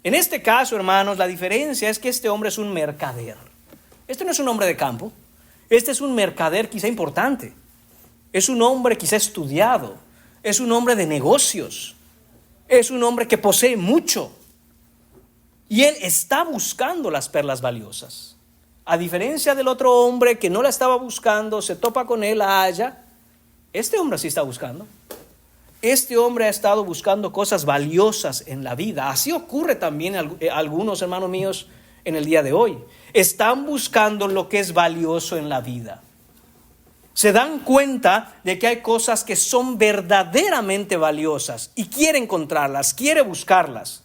En este caso, hermanos, la diferencia es que este hombre es un mercader. Este no es un hombre de campo. Este es un mercader quizá importante. Es un hombre quizá estudiado. Es un hombre de negocios. Es un hombre que posee mucho. Y él está buscando las perlas valiosas. A diferencia del otro hombre que no la estaba buscando, se topa con él, la halla. Este hombre sí está buscando. Este hombre ha estado buscando cosas valiosas en la vida. Así ocurre también a algunos hermanos míos en el día de hoy. Están buscando lo que es valioso en la vida. Se dan cuenta de que hay cosas que son verdaderamente valiosas y quiere encontrarlas, quiere buscarlas.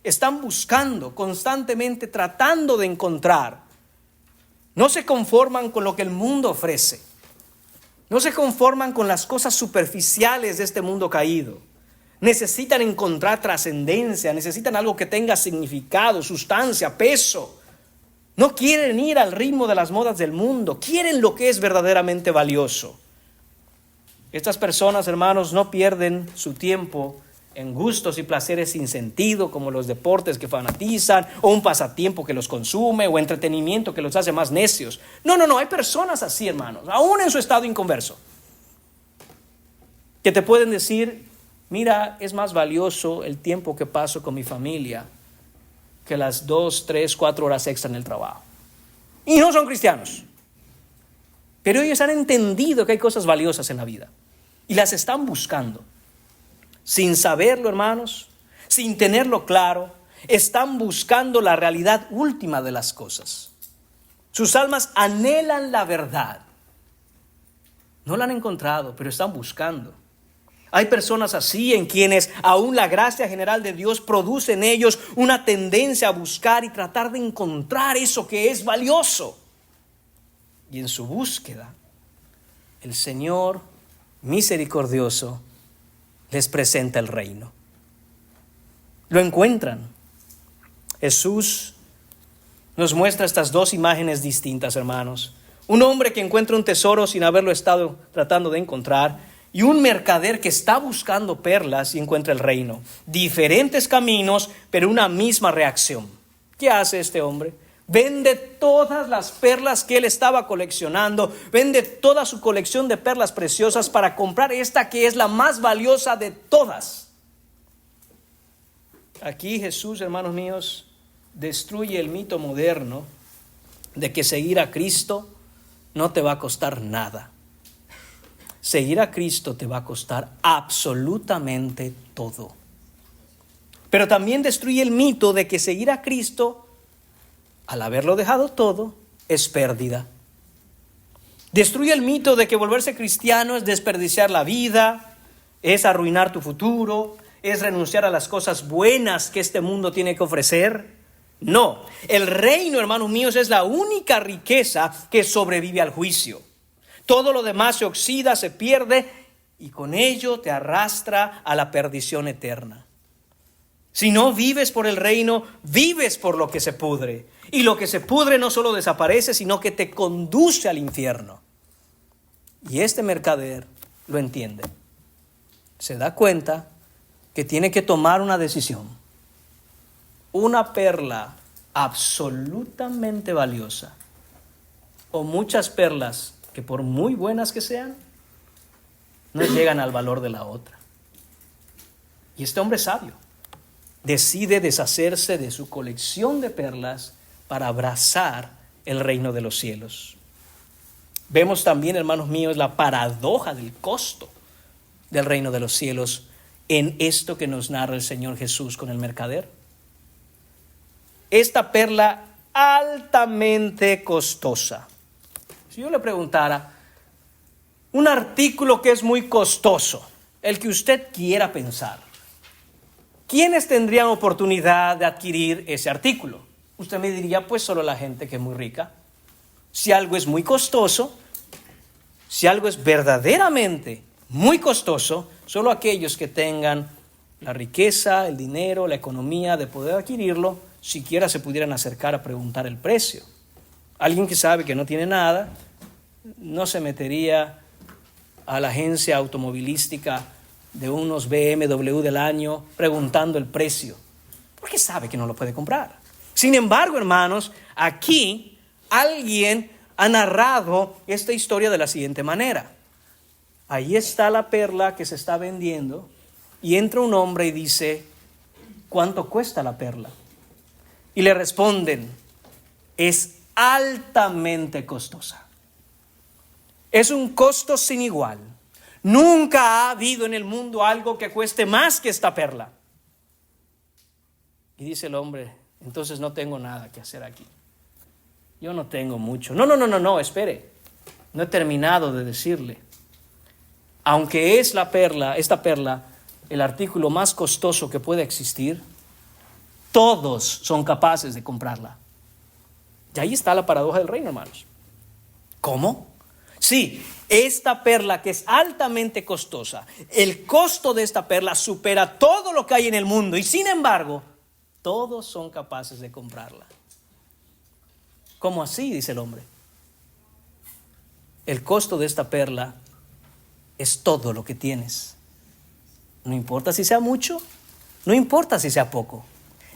Están buscando constantemente, tratando de encontrar. No se conforman con lo que el mundo ofrece. No se conforman con las cosas superficiales de este mundo caído. Necesitan encontrar trascendencia, necesitan algo que tenga significado, sustancia, peso. No quieren ir al ritmo de las modas del mundo, quieren lo que es verdaderamente valioso. Estas personas, hermanos, no pierden su tiempo en gustos y placeres sin sentido, como los deportes que fanatizan, o un pasatiempo que los consume, o entretenimiento que los hace más necios. No, hay personas así, hermanos, aún en su estado inconverso, que te pueden decir, mira, es más valioso el tiempo que paso con mi familia que las 2, 3, 4 horas extra en el trabajo. Y no son cristianos, pero ellos han entendido que hay cosas valiosas en la vida y las están buscando. Sin saberlo, hermanos, sin tenerlo claro, están buscando la realidad última de las cosas. Sus almas anhelan la verdad. No la han encontrado, pero están buscando. Hay personas así en quienes aún la gracia general de Dios produce en ellos una tendencia a buscar y tratar de encontrar eso que es valioso. Y en su búsqueda, el Señor misericordioso les presenta el reino. Lo encuentran. Jesús nos muestra estas dos imágenes distintas, hermanos. Un hombre que encuentra un tesoro sin haberlo estado tratando de encontrar, y un mercader que está buscando perlas y encuentra el reino. Diferentes caminos, pero una misma reacción. ¿Qué hace este hombre? Vende todas las perlas que él estaba coleccionando, vende toda su colección de perlas preciosas para comprar esta que es la más valiosa de todas. Aquí Jesús, hermanos míos, destruye el mito moderno de que seguir a Cristo no te va a costar nada. Seguir a Cristo te va a costar absolutamente todo. Pero también destruye el mito de que seguir a Cristo, al haberlo dejado todo, es pérdida. Destruye el mito de que volverse cristiano es desperdiciar la vida, es arruinar tu futuro, es renunciar a las cosas buenas que este mundo tiene que ofrecer. No, el reino, hermanos míos, es la única riqueza que sobrevive al juicio. Todo lo demás se oxida, se pierde y con ello te arrastra a la perdición eterna. Si no vives por el reino, vives por lo que se pudre. Y lo que se pudre no solo desaparece, sino que te conduce al infierno. Y este mercader lo entiende. Se da cuenta que tiene que tomar una decisión. Una perla absolutamente valiosa o muchas perlas que por muy buenas que sean, no llegan al valor de la otra. Y este hombre sabio decide deshacerse de su colección de perlas para abrazar el reino de los cielos. Vemos también, hermanos míos, la paradoja del costo del reino de los cielos en esto que nos narra el Señor Jesús con el mercader. Esta perla altamente costosa. Si yo le preguntara, un artículo que es muy costoso, el que usted quiera pensar, ¿quiénes tendrían oportunidad de adquirir ese artículo? Usted me diría, pues solo la gente que es muy rica. Si algo es muy costoso, Si algo es verdaderamente muy costoso, solo aquellos que tengan la riqueza, el dinero, la economía de poder adquirirlo, siquiera se pudieran acercar a preguntar el precio. Alguien que sabe que no tiene nada, no se metería a la agencia automovilística de unos BMW del año preguntando el precio, porque sabe que no lo puede comprar. Sin embargo, hermanos, aquí alguien ha narrado esta historia de la siguiente manera. Ahí está la perla que se está vendiendo y entra un hombre y dice, ¿cuánto cuesta la perla? Y le responden, es altamente costosa. Es un costo sin igual. Nunca ha habido en el mundo algo que cueste más que esta perla. Y dice el hombre, entonces no tengo nada que hacer aquí. Yo no tengo mucho. No, espere. No he terminado de decirle. Aunque es esta perla, el artículo más costoso que puede existir, todos son capaces de comprarla. Y ahí está la paradoja del reino, hermanos. ¿Cómo? Sí, esta perla que es altamente costosa, el costo de esta perla supera todo lo que hay en el mundo y sin embargo, todos son capaces de comprarla. ¿Cómo así? Dice el hombre. El costo de esta perla es todo lo que tienes. No importa si sea mucho, no importa si sea poco.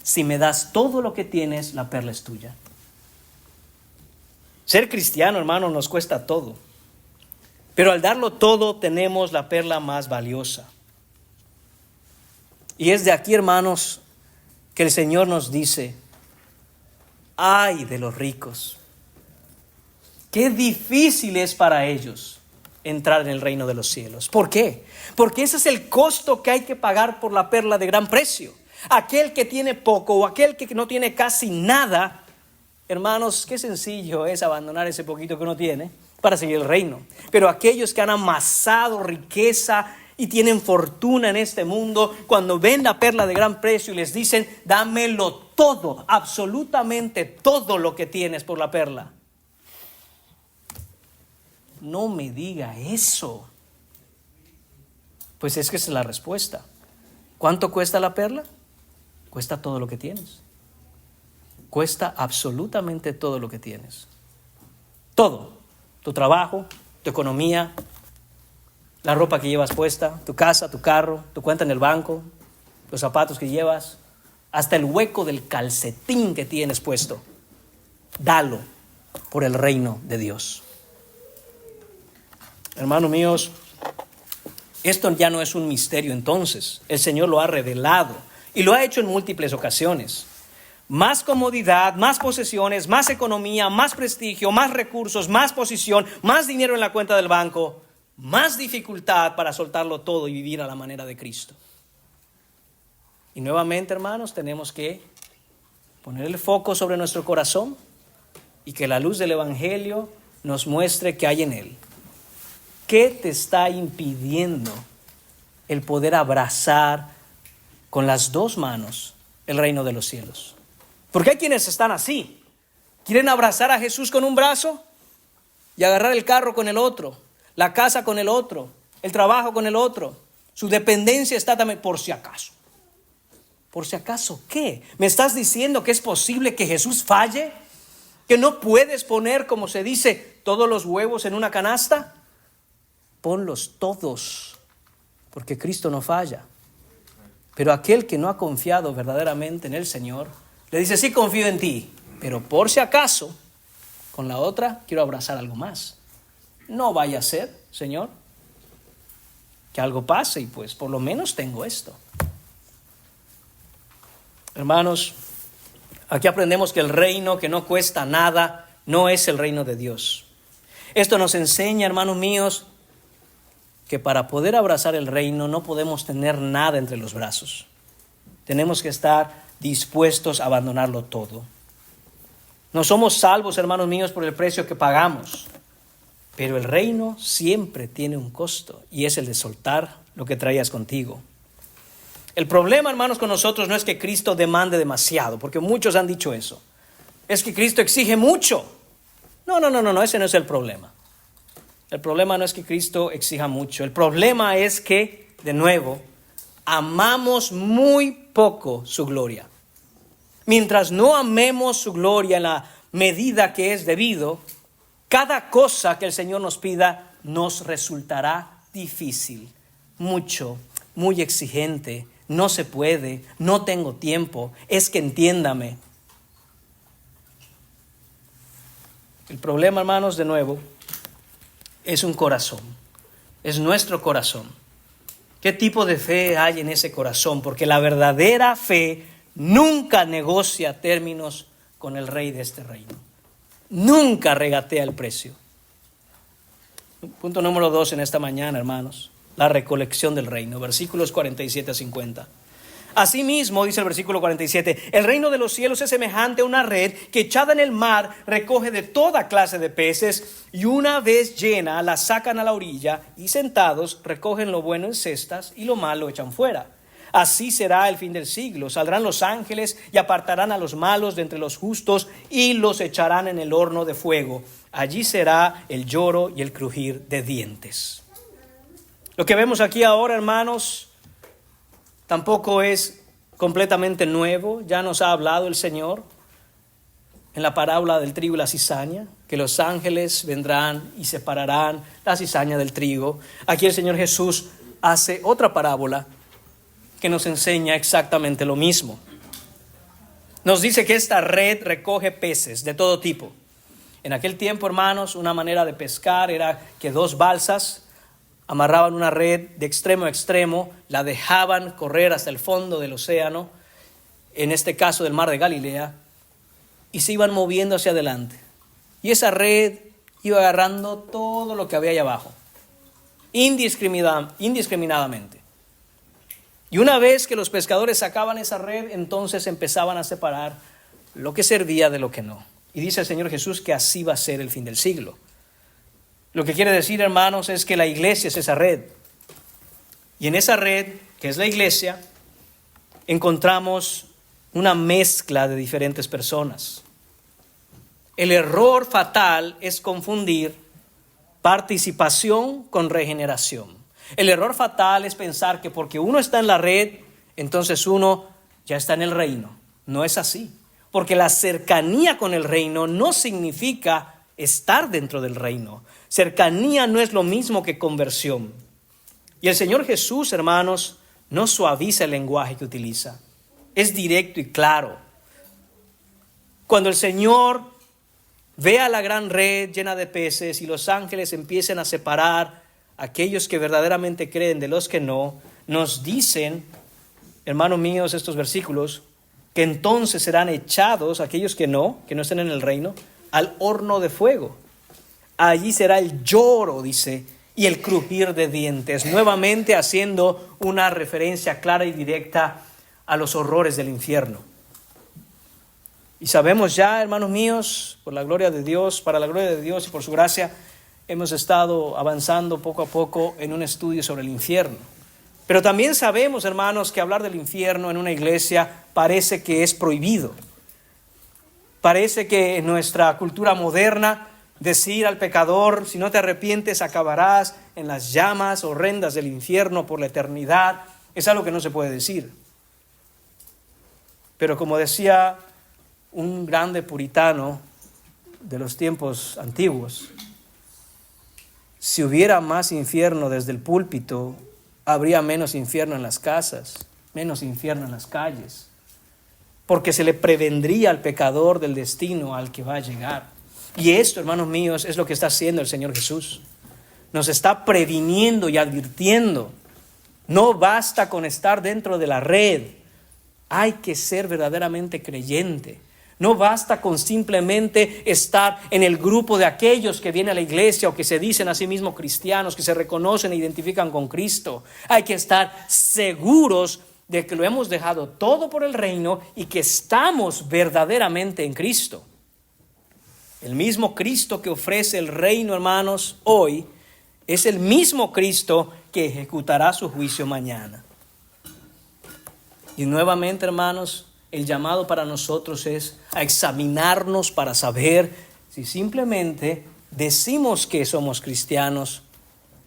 Si me das todo lo que tienes, la perla es tuya. Ser cristiano, hermano, nos cuesta todo. Pero al darlo todo, tenemos la perla más valiosa. Y es de aquí, hermanos, que el Señor nos dice, ay de los ricos. Qué difícil es para ellos entrar en el reino de los cielos. ¿Por qué? Porque ese es el costo que hay que pagar por la perla de gran precio. Aquel que tiene poco o aquel que no tiene casi nada, hermanos, qué sencillo es abandonar ese poquito que uno tiene para seguir el reino. Pero aquellos que han amasado riqueza y tienen fortuna en este mundo, cuando ven la perla de gran precio y les dicen, dámelo todo, absolutamente todo lo que tienes por la perla. No me diga eso. Pues es que esa es la respuesta. ¿Cuánto cuesta la perla? Cuesta todo lo que tienes. Cuesta absolutamente todo lo que tienes. Todo. Tu trabajo, tu economía, la ropa que llevas puesta, tu casa, tu carro, tu cuenta en el banco, los zapatos que llevas, hasta el hueco del calcetín que tienes puesto. Dalo por el reino de Dios. Hermanos míos, esto ya no es un misterio entonces. El Señor lo ha revelado y lo ha hecho en múltiples ocasiones. Más comodidad, más posesiones, más economía, más prestigio, más recursos, más posición, más dinero en la cuenta del banco, más dificultad para soltarlo todo y vivir a la manera de Cristo. Y nuevamente, hermanos, tenemos que poner el foco sobre nuestro corazón y que la luz del Evangelio nos muestre qué hay en él. ¿Qué te está impidiendo el poder abrazar con las dos manos el reino de los cielos? Porque hay quienes están así. Quieren abrazar a Jesús con un brazo y agarrar el carro con el otro, la casa con el otro, el trabajo con el otro. Su dependencia está también por si acaso. ¿Por si acaso qué? ¿Me estás diciendo que es posible que Jesús falle? ¿Que no puedes poner, como se dice, todos los huevos en una canasta? Ponlos todos, porque Cristo no falla. Pero aquel que no ha confiado verdaderamente en el Señor, le dice, sí confío en ti, pero por si acaso, con la otra quiero abrazar algo más. No vaya a ser, Señor, que algo pase y pues por lo menos tengo esto. Hermanos, aquí aprendemos que el reino que no cuesta nada no es el reino de Dios. Esto nos enseña, hermanos míos, que para poder abrazar el reino no podemos tener nada entre los brazos. Tenemos que estar dispuestos a abandonarlo todo. No somos salvos, hermanos míos, por el precio que pagamos, pero el reino siempre tiene un costo y es el de soltar lo que traías contigo. El problema, hermanos, con nosotros no es que Cristo demande demasiado, porque muchos han dicho eso. Es que Cristo exige mucho. No, ese no es el problema. El problema no es que Cristo exija mucho. El problema es que, de nuevo, amamos muy poco su gloria. Mientras no amemos su gloria en la medida que es debido, cada cosa que el Señor nos pida nos resultará difícil, mucho, muy exigente. No se puede, no tengo tiempo, es que entiéndame. El problema, hermanos, de nuevo, es un corazón, es nuestro corazón. ¿Qué tipo de fe hay en ese corazón? Porque la verdadera fe nunca negocia términos con el rey de este reino. Nunca regatea el precio. Punto número 2 en esta mañana, hermanos. La recolección del reino. Versículos 47 a 50. Asimismo, dice el versículo 47, el reino de los cielos es semejante a una red que echada en el mar recoge de toda clase de peces y una vez llena la sacan a la orilla y sentados recogen lo bueno en cestas y lo malo echan fuera. Así será el fin del siglo. Saldrán los ángeles y apartarán a los malos de entre los justos y los echarán en el horno de fuego. Allí será el lloro y el crujir de dientes. Lo que vemos aquí ahora, hermanos, tampoco es completamente nuevo. Ya nos ha hablado el Señor en la parábola del trigo y la cizaña, que los ángeles vendrán y separarán la cizaña del trigo. Aquí el Señor Jesús hace otra parábola que nos enseña exactamente lo mismo. Nos dice que esta red recoge peces de todo tipo. En aquel tiempo, hermanos, una manera de pescar era que dos balsas amarraban una red de extremo a extremo, la dejaban correr hasta el fondo del océano, en este caso del mar de Galilea, y se iban moviendo hacia adelante. Y esa red iba agarrando todo lo que había ahí abajo, indiscriminadamente. Y una vez que los pescadores sacaban esa red, entonces empezaban a separar lo que servía de lo que no. Y dice el Señor Jesús que así va a ser el fin del siglo. Lo que quiere decir, hermanos, es que la iglesia es esa red. Y en esa red, que es la iglesia, encontramos una mezcla de diferentes personas. El error fatal es confundir participación con regeneración. El error fatal es pensar que porque uno está en la red, entonces uno ya está en el reino. No es así. Porque la cercanía con el reino no significa estar dentro del reino. Cercanía no es lo mismo que conversión. Y el Señor Jesús, hermanos, no suaviza el lenguaje que utiliza. Es directo y claro. Cuando el Señor ve a la gran red llena de peces y los ángeles empiecen a separar a aquellos que verdaderamente creen de los que no, nos dicen, hermanos míos, estos versículos, que entonces serán echados aquellos que no estén en el reino, al horno de fuego. Allí será el lloro, dice, y el crujir de dientes, nuevamente haciendo una referencia clara y directa a los horrores del infierno. Y sabemos ya, hermanos míos, por la gloria de Dios, para la gloria de Dios y por su gracia, hemos estado avanzando poco a poco en un estudio sobre el infierno. Pero también sabemos, hermanos, que hablar del infierno en una iglesia parece que es prohibido. Parece que en nuestra cultura moderna decir al pecador, si no te arrepientes acabarás en las llamas horrendas del infierno por la eternidad, es algo que no se puede decir. Pero como decía un grande puritano de los tiempos antiguos, si hubiera más infierno desde el púlpito, habría menos infierno en las casas, menos infierno en las calles, porque se le prevendría al pecador del destino al que va a llegar. Y esto, hermanos míos, es lo que está haciendo el Señor Jesús. Nos está previniendo y advirtiendo. No basta con estar dentro de la red. Hay que ser verdaderamente creyente. No basta con simplemente estar en el grupo de aquellos que vienen a la iglesia o que se dicen a sí mismos cristianos, que se reconocen e identifican con Cristo. Hay que estar seguros de que lo hemos dejado todo por el reino y que estamos verdaderamente en Cristo. El mismo Cristo que ofrece el reino, hermanos, hoy, es el mismo Cristo que ejecutará su juicio mañana. Y nuevamente, hermanos, el llamado para nosotros es a examinarnos para saber si simplemente decimos que somos cristianos,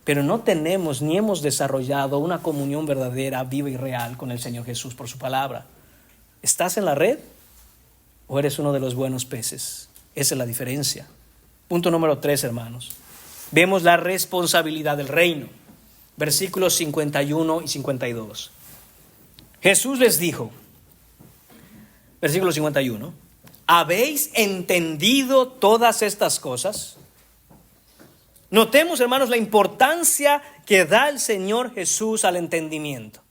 pero no tenemos ni hemos desarrollado una comunión verdadera, viva y real con el Señor Jesús por su palabra. ¿Estás en la red o eres uno de los buenos peces? Esa es la diferencia. Punto número 3, hermanos. Vemos la responsabilidad del reino. Versículos 51 y 52. Jesús les dijo, versículo 51, ¿habéis entendido todas estas cosas? Notemos, hermanos, la importancia que da el Señor Jesús al entendimiento.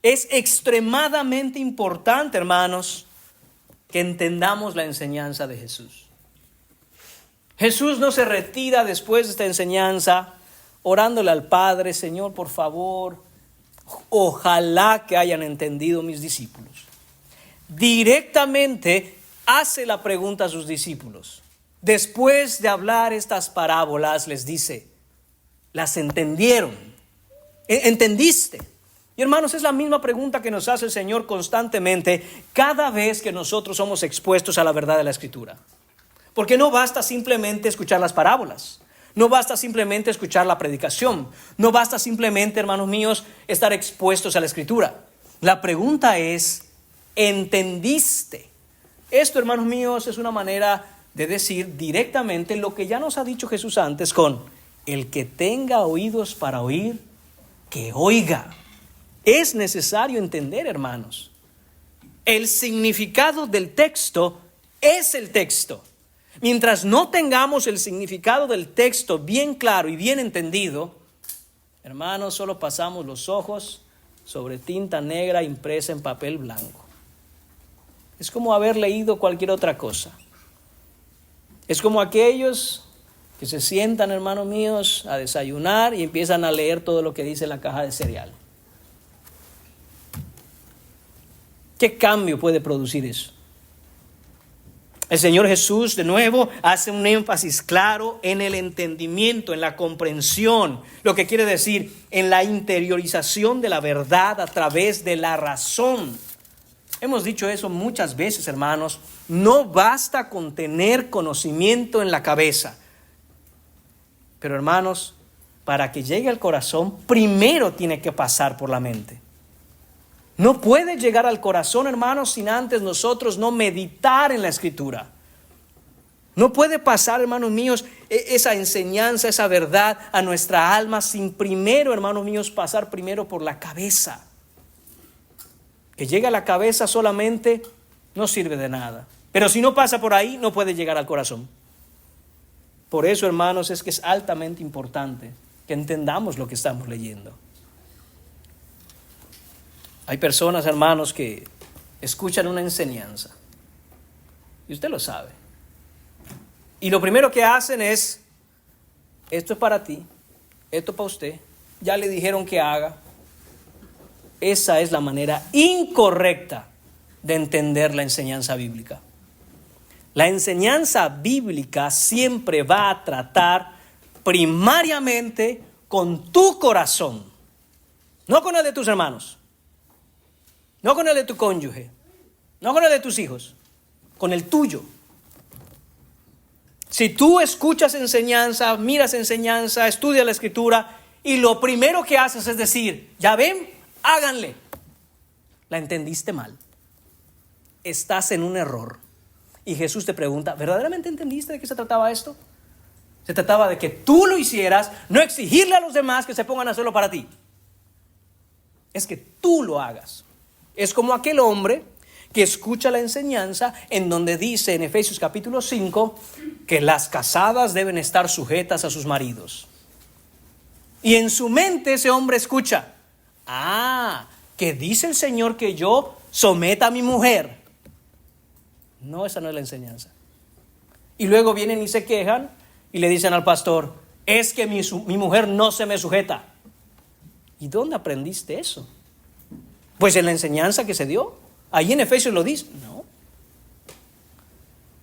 Es extremadamente importante, hermanos, que entendamos la enseñanza de Jesús. Jesús no se retira después de esta enseñanza orándole al Padre: Señor, por favor, ojalá que hayan entendido mis discípulos. Directamente hace la pregunta a sus discípulos. Después de hablar estas parábolas, les dice: ¿las entendieron? ¿Entendiste? Y hermanos, es la misma pregunta que nos hace el Señor constantemente cada vez que nosotros somos expuestos a la verdad de la Escritura. Porque no basta simplemente escuchar las parábolas. No basta simplemente escuchar la predicación. No basta simplemente, hermanos míos, estar expuestos a la Escritura. La pregunta es: ¿entendiste? Esto, hermanos míos, es una manera de decir directamente lo que ya nos ha dicho Jesús antes con: el que tenga oídos para oír, que oiga. Es necesario entender, hermanos. El significado del texto es el texto. Mientras no tengamos el significado del texto bien claro y bien entendido, hermanos, solo pasamos los ojos sobre tinta negra impresa en papel blanco. Es como haber leído cualquier otra cosa. Es como aquellos que se sientan, hermanos míos, a desayunar y empiezan a leer todo lo que dice la caja de cereal. ¿Qué cambio puede producir eso? El Señor Jesús, de nuevo, hace un énfasis claro en el entendimiento, en la comprensión, lo que quiere decir en la interiorización de la verdad a través de la razón. Hemos dicho eso muchas veces, hermanos. No basta con tener conocimiento en la cabeza. Pero, hermanos, para que llegue al corazón, primero tiene que pasar por la mente. No puede llegar al corazón, hermanos, sin antes nosotros no meditar en la Escritura. No puede pasar, hermanos míos, esa enseñanza, esa verdad a nuestra alma sin primero, hermanos míos, pasar primero por la cabeza. Que llegue a la cabeza solamente no sirve de nada. Pero si no pasa por ahí, no puede llegar al corazón. Por eso, hermanos, es que es altamente importante que entendamos lo que estamos leyendo. Hay personas, hermanos, que escuchan una enseñanza. Y usted lo sabe. Y lo primero que hacen es: esto es para ti, esto es para usted. Ya le dijeron que haga. Esa es la manera incorrecta de entender la enseñanza bíblica. La enseñanza bíblica siempre va a tratar primariamente con tu corazón, no con el de tus hermanos. No con el de tu cónyuge, no con el de tus hijos, con el tuyo. Si tú escuchas enseñanza, miras enseñanza, estudias la Escritura y lo primero que haces es decir: ya ven, háganle, la entendiste mal. Estás en un error. Y Jesús te pregunta: ¿verdaderamente entendiste de qué se trataba esto? Se trataba de que tú lo hicieras, no exigirle a los demás que se pongan a hacerlo para ti. Es que tú lo hagas. Es como aquel hombre que escucha la enseñanza en donde dice en Efesios capítulo 5 que las casadas deben estar sujetas a sus maridos. Y en su mente ese hombre escucha: que dice el Señor que yo someta a mi mujer. No, esa no es la enseñanza. Y luego vienen y se quejan y le dicen al pastor: es que mi mujer no se me sujeta. ¿Y dónde aprendiste eso? Pues en la enseñanza que se dio. Ahí en Efesios lo dice. No.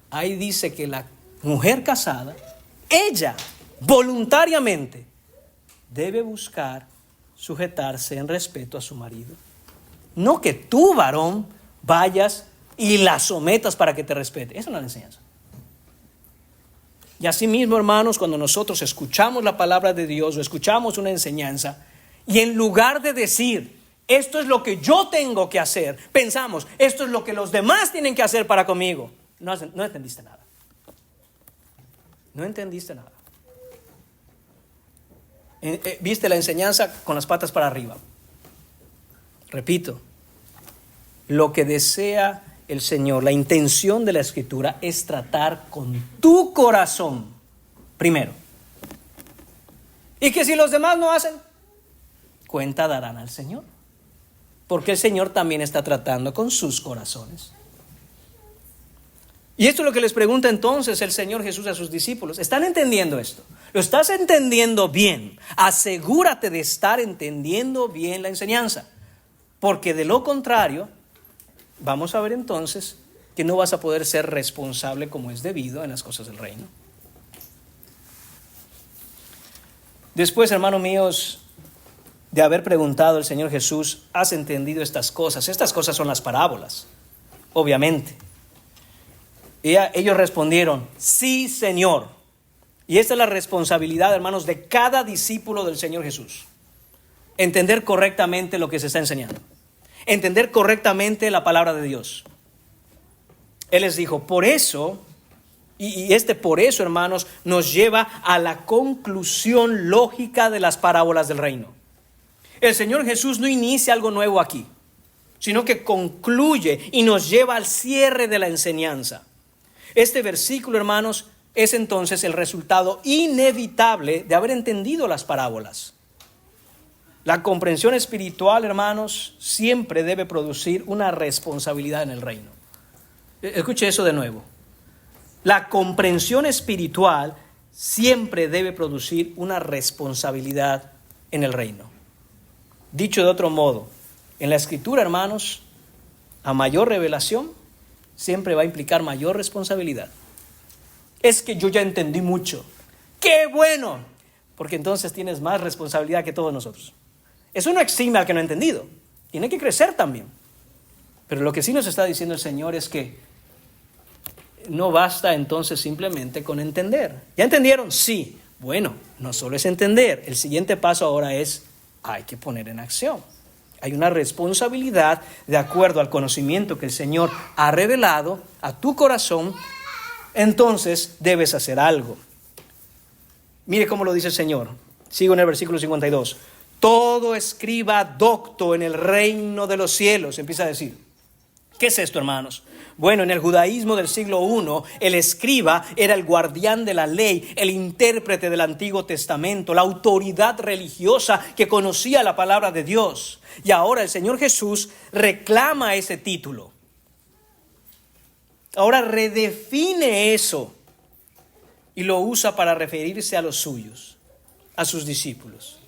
Ahí dice que la mujer casada, ella voluntariamente debe buscar sujetarse en respeto a su marido. No que tú, varón, vayas y la sometas para que te respete. Esa no es la enseñanza. Y asimismo, hermanos, cuando nosotros escuchamos la palabra de Dios o escuchamos una enseñanza, y en lugar de decir, esto es lo que yo tengo que hacer, pensamos, esto es lo que los demás tienen que hacer para conmigo. No entendiste nada. No entendiste nada. Viste la enseñanza con las patas para arriba. Repito, lo que desea el Señor, la intención de la Escritura es tratar con tu corazón primero. Y que si los demás no hacen, cuenta darán al Señor. Porque el Señor también está tratando con sus corazones. Y esto es lo que les pregunta entonces el Señor Jesús a sus discípulos. ¿Están entendiendo esto? ¿Lo estás entendiendo bien? Asegúrate de estar entendiendo bien la enseñanza. Porque de lo contrario, vamos a ver entonces que no vas a poder ser responsable como es debido en las cosas del reino. Después, hermanos míos, de haber preguntado al Señor Jesús, ¿has entendido estas cosas? Estas cosas son las parábolas, obviamente. Y ellos respondieron, sí, Señor. Y esta es la responsabilidad, hermanos, de cada discípulo del Señor Jesús. Entender correctamente lo que se está enseñando. Entender correctamente la palabra de Dios. Él les dijo, por eso, por eso, hermanos, nos lleva a la conclusión lógica de las parábolas del reino. El Señor Jesús no inicia algo nuevo aquí, sino que concluye y nos lleva al cierre de la enseñanza. Este versículo, hermanos, es entonces el resultado inevitable de haber entendido las parábolas. La comprensión espiritual, hermanos, siempre debe producir una responsabilidad en el reino. Escuche eso de nuevo. La comprensión espiritual siempre debe producir una responsabilidad en el reino. Dicho de otro modo, en la Escritura, hermanos, a mayor revelación siempre va a implicar mayor responsabilidad. Es que yo ya entendí mucho. ¡Qué bueno! Porque entonces tienes más responsabilidad que todos nosotros. Eso no exime al que no ha entendido. Tiene que crecer también. Pero lo que sí nos está diciendo el Señor es que no basta entonces simplemente con entender. ¿Ya entendieron? Sí. Bueno, no solo es entender. El siguiente paso ahora es, hay que poner en acción. Hay una responsabilidad de acuerdo al conocimiento que el Señor ha revelado a tu corazón. Entonces debes hacer algo. Mire cómo lo dice el Señor. Sigo en el versículo 52. Todo escriba docto en el reino de los cielos, empieza a decir. ¿Qué es esto, hermanos? Bueno, en el judaísmo del siglo I, el escriba era el guardián de la ley, el intérprete del Antiguo Testamento, la autoridad religiosa que conocía la palabra de Dios. Y ahora el Señor Jesús reclama ese título. Ahora redefine eso y lo usa para referirse a los suyos, a sus discípulos.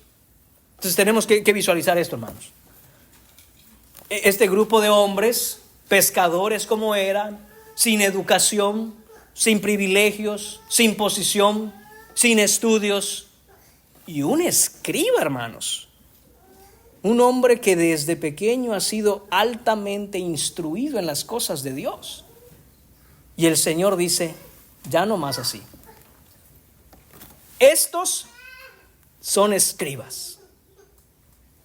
Entonces tenemos que visualizar esto, hermanos. Este grupo de hombres, pescadores como eran, sin educación, sin privilegios, sin posición, sin estudios, y un escriba, hermanos, un hombre que desde pequeño ha sido altamente instruido en las cosas de Dios. Y el Señor dice, ya no más así. Estos son escribas.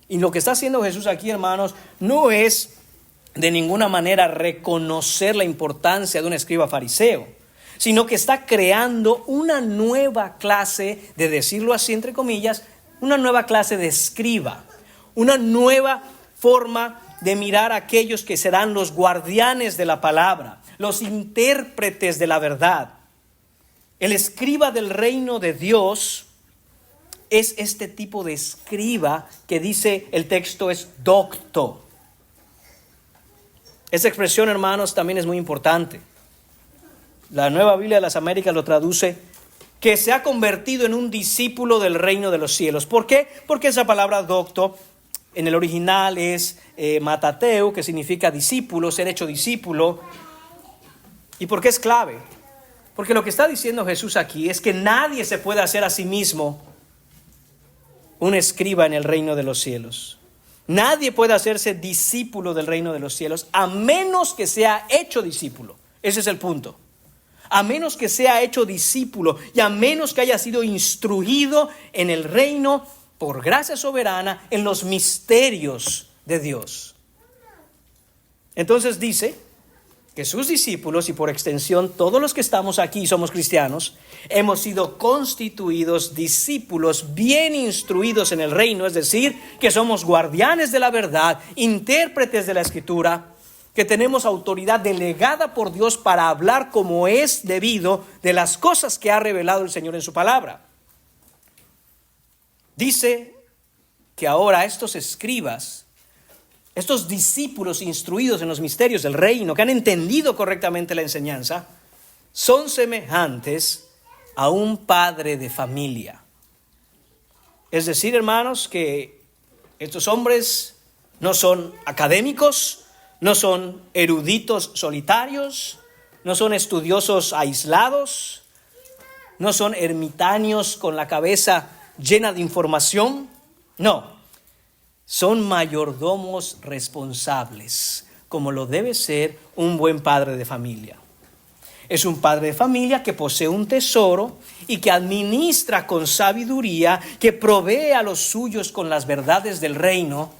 Y lo que está haciendo Jesús aquí, hermanos, no es de ninguna manera reconocer la importancia de un escriba fariseo, sino que está creando una nueva clase, de decirlo así entre comillas, una nueva clase de escriba, una nueva forma de mirar a aquellos que serán los guardianes de la palabra, los intérpretes de la verdad. El escriba del reino de Dios es este tipo de escriba que dice el texto es docto. Esa expresión, hermanos, también es muy importante. La Nueva Biblia de las Américas lo traduce que se ha convertido en un discípulo del reino de los cielos. ¿Por qué? Porque esa palabra docto en el original es matateo, que significa discípulo, ser hecho discípulo. ¿Y por qué es clave? Porque lo que está diciendo Jesús aquí es que nadie se puede hacer a sí mismo un escriba en el reino de los cielos. Nadie puede hacerse discípulo del reino de los cielos a menos que sea hecho discípulo. Ese es el punto. a menos que sea hecho discípulo y a menos que haya sido instruido en el reino por gracia soberana en los misterios de Dios. Entonces dice que sus discípulos y por extensión todos los que estamos aquí y somos cristianos, hemos sido constituidos discípulos bien instruidos en el reino, es decir, que somos guardianes de la verdad, intérpretes de la Escritura, que tenemos autoridad delegada por Dios para hablar como es debido de las cosas que ha revelado el Señor en su palabra. Dice que ahora estos escribas, estos discípulos instruidos en los misterios del reino, que han entendido correctamente la enseñanza, son semejantes a un padre de familia. Es decir, hermanos, que estos hombres no son académicos, no son eruditos solitarios, no son estudiosos aislados, no son ermitaños con la cabeza llena de información. No, son mayordomos responsables, como lo debe ser un buen padre de familia. Es un padre de familia que posee un tesoro y que administra con sabiduría, que provee a los suyos con las verdades del reino,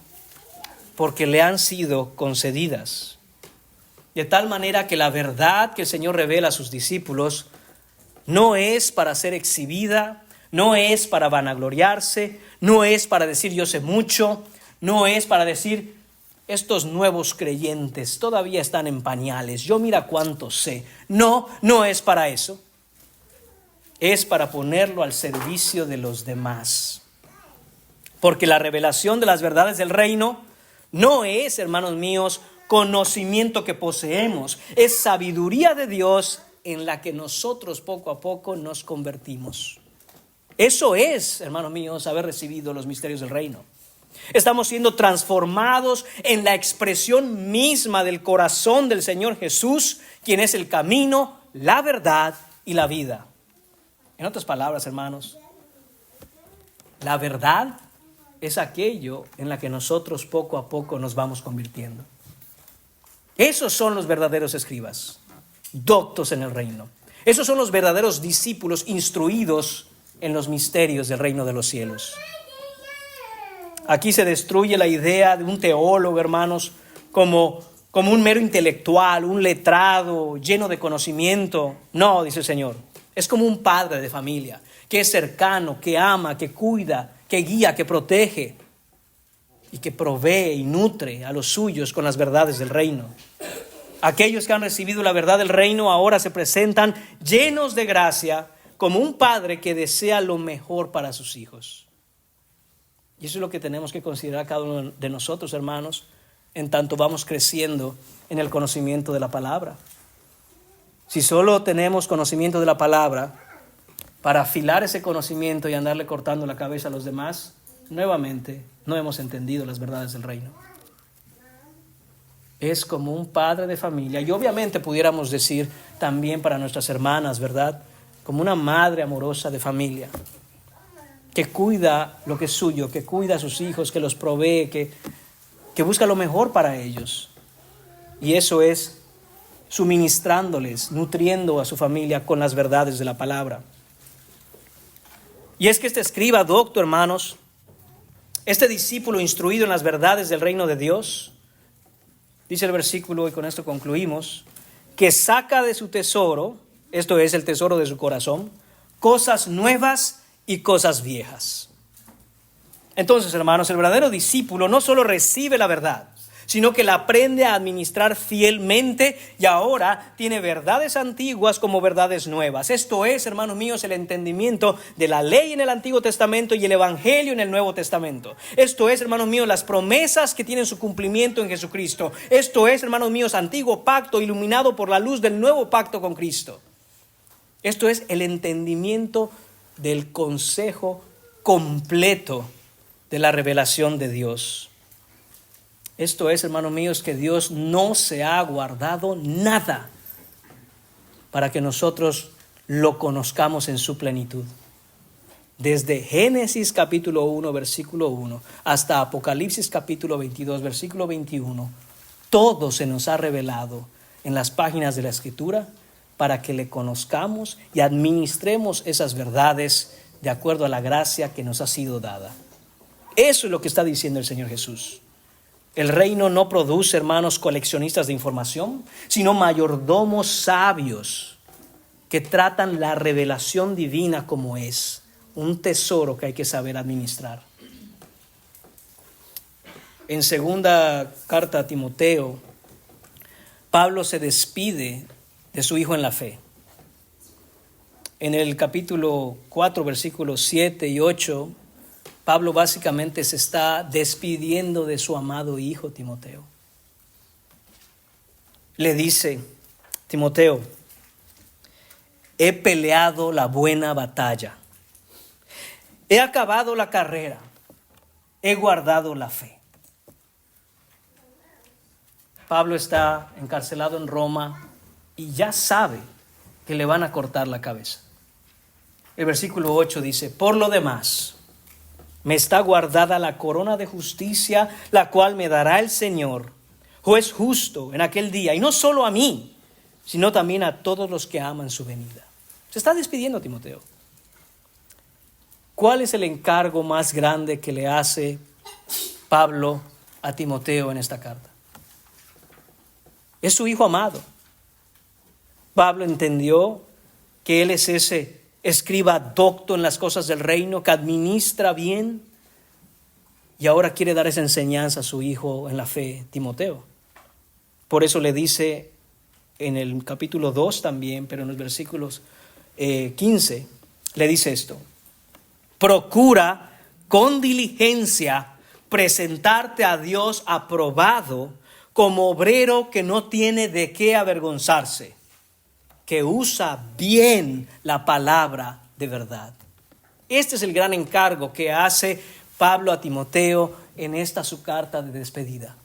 porque le han sido concedidas. De tal manera que la verdad que el Señor revela a sus discípulos no es para ser exhibida, no es para vanagloriarse, no es para decir yo sé mucho, no es para decir estos nuevos creyentes todavía están en pañales, yo mira cuánto sé. No, no es para eso. Es para ponerlo al servicio de los demás. Porque la revelación de las verdades del reino no es, hermanos míos, conocimiento que poseemos, es sabiduría de Dios en la que nosotros poco a poco nos convertimos. Eso es, hermanos míos, haber recibido los misterios del reino. Estamos siendo transformados en la expresión misma del corazón del Señor Jesús, quien es el camino, la verdad y la vida. En otras palabras, hermanos, la verdad es aquello en la que nosotros poco a poco nos vamos convirtiendo. Esos son los verdaderos escribas, doctos en el reino. Esos son los verdaderos discípulos instruidos en los misterios del reino de los cielos. Aquí se destruye la idea de un teólogo, hermanos, como un mero intelectual, un letrado, lleno de conocimiento. No, dice el Señor, es como un padre de familia, que es cercano, que ama, que cuida, que guía, que protege y que provee y nutre a los suyos con las verdades del reino. Aquellos que han recibido la verdad del reino ahora se presentan llenos de gracia como un padre que desea lo mejor para sus hijos. Y eso es lo que tenemos que considerar cada uno de nosotros, hermanos, en tanto vamos creciendo en el conocimiento de la palabra. Si solo tenemos conocimiento de la palabra para afilar ese conocimiento y andarle cortando la cabeza a los demás, nuevamente no hemos entendido las verdades del reino. Es como un padre de familia, y obviamente pudiéramos decir también para nuestras hermanas, ¿verdad? Como una madre amorosa de familia, que cuida lo que es suyo, que cuida a sus hijos, que los provee, que busca lo mejor para ellos. Y eso es suministrándoles, nutriendo a su familia con las verdades de la palabra. Y es que este escriba docto, hermanos, este discípulo instruido en las verdades del reino de Dios, dice el versículo, y con esto concluimos, que saca de su tesoro, esto es el tesoro de su corazón, cosas nuevas y cosas viejas. Entonces, hermanos, el verdadero discípulo no solo recibe la verdad, sino que la aprende a administrar fielmente y ahora tiene verdades antiguas como verdades nuevas. Esto es, hermanos míos, el entendimiento de la ley en el Antiguo Testamento y el Evangelio en el Nuevo Testamento. Esto es, hermanos míos, las promesas que tienen su cumplimiento en Jesucristo. Esto es, hermanos míos, antiguo pacto iluminado por la luz del nuevo pacto con Cristo. Esto es el entendimiento del consejo completo de la revelación de Dios. Esto es, hermanos míos, que Dios no se ha guardado nada para que nosotros lo conozcamos en su plenitud. Desde Génesis capítulo 1, versículo 1, hasta Apocalipsis capítulo 22, versículo 21, todo se nos ha revelado en las páginas de la Escritura para que le conozcamos y administremos esas verdades de acuerdo a la gracia que nos ha sido dada. Eso es lo que está diciendo el Señor Jesús. El reino no produce, hermanos, coleccionistas de información, sino mayordomos sabios que tratan la revelación divina como es, un tesoro que hay que saber administrar. En segunda carta a Timoteo, Pablo se despide de su hijo en la fe. En el capítulo 4, versículos 7 y 8, Pablo básicamente se está despidiendo de su amado hijo Timoteo. Le dice: Timoteo, he peleado la buena batalla, he acabado la carrera, he guardado la fe. Pablo está encarcelado en Roma y ya sabe que le van a cortar la cabeza. El versículo 8 dice: por lo demás, me está guardada la corona de justicia, la cual me dará el Señor, juez justo, en aquel día, y no solo a mí, sino también a todos los que aman su venida. Se está despidiendo Timoteo. ¿Cuál es el encargo más grande que le hace Pablo a Timoteo en esta carta? Es su hijo amado. Pablo entendió que él es ese escriba docto en las cosas del reino, que administra bien, y ahora quiere dar esa enseñanza a su hijo en la fe, Timoteo. Por eso le dice en el capítulo 2 también, pero en los versículos 15, le dice esto: procura con diligencia presentarte a Dios aprobado, como obrero que no tiene de qué avergonzarse, que usa bien la palabra de verdad. Este es el gran encargo que hace Pablo a Timoteo en esta su carta de despedida.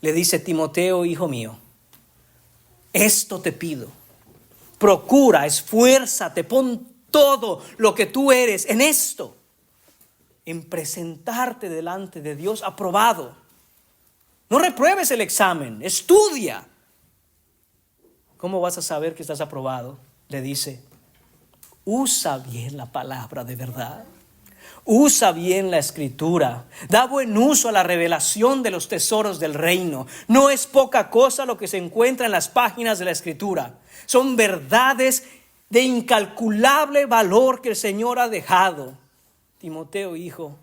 Le dice: Timoteo, hijo mío, esto te pido. Procura, esfuérzate, pon todo lo que tú eres en esto, en presentarte delante de Dios aprobado. No repruebes el examen, estudia. ¿Cómo vas a saber que estás aprobado? Le dice: usa bien la palabra de verdad. Usa bien la escritura. Da buen uso a la revelación de los tesoros del reino. No es poca cosa lo que se encuentra en las páginas de la escritura. Son verdades de incalculable valor que el Señor ha dejado. Timoteo, hijo,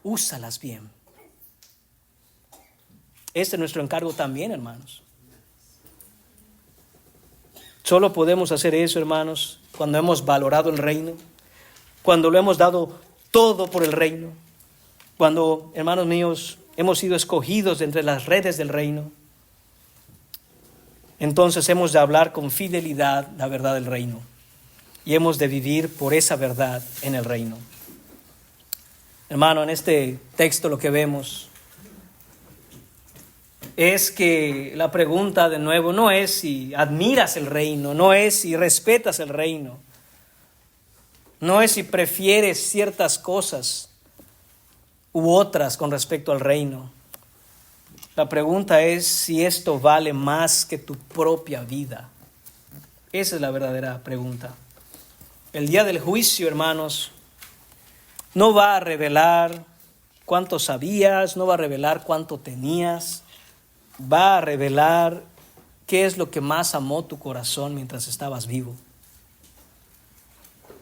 úsalas bien. Este es nuestro encargo también, hermanos. Solo podemos hacer eso, hermanos, cuando hemos valorado el reino, cuando lo hemos dado todo por el reino, cuando, hermanos míos, hemos sido escogidos de entre las redes del reino. Entonces hemos de hablar con fidelidad la verdad del reino y hemos de vivir por esa verdad en el reino. Hermano, en este texto lo que vemos es que la pregunta de nuevo no es si admiras el reino, no es si respetas el reino, no es si prefieres ciertas cosas u otras con respecto al reino. La pregunta es si esto vale más que tu propia vida. Esa es la verdadera pregunta. El día del juicio, hermanos, no va a revelar cuánto sabías, no va a revelar cuánto tenías, va a revelar qué es lo que más amó tu corazón mientras estabas vivo.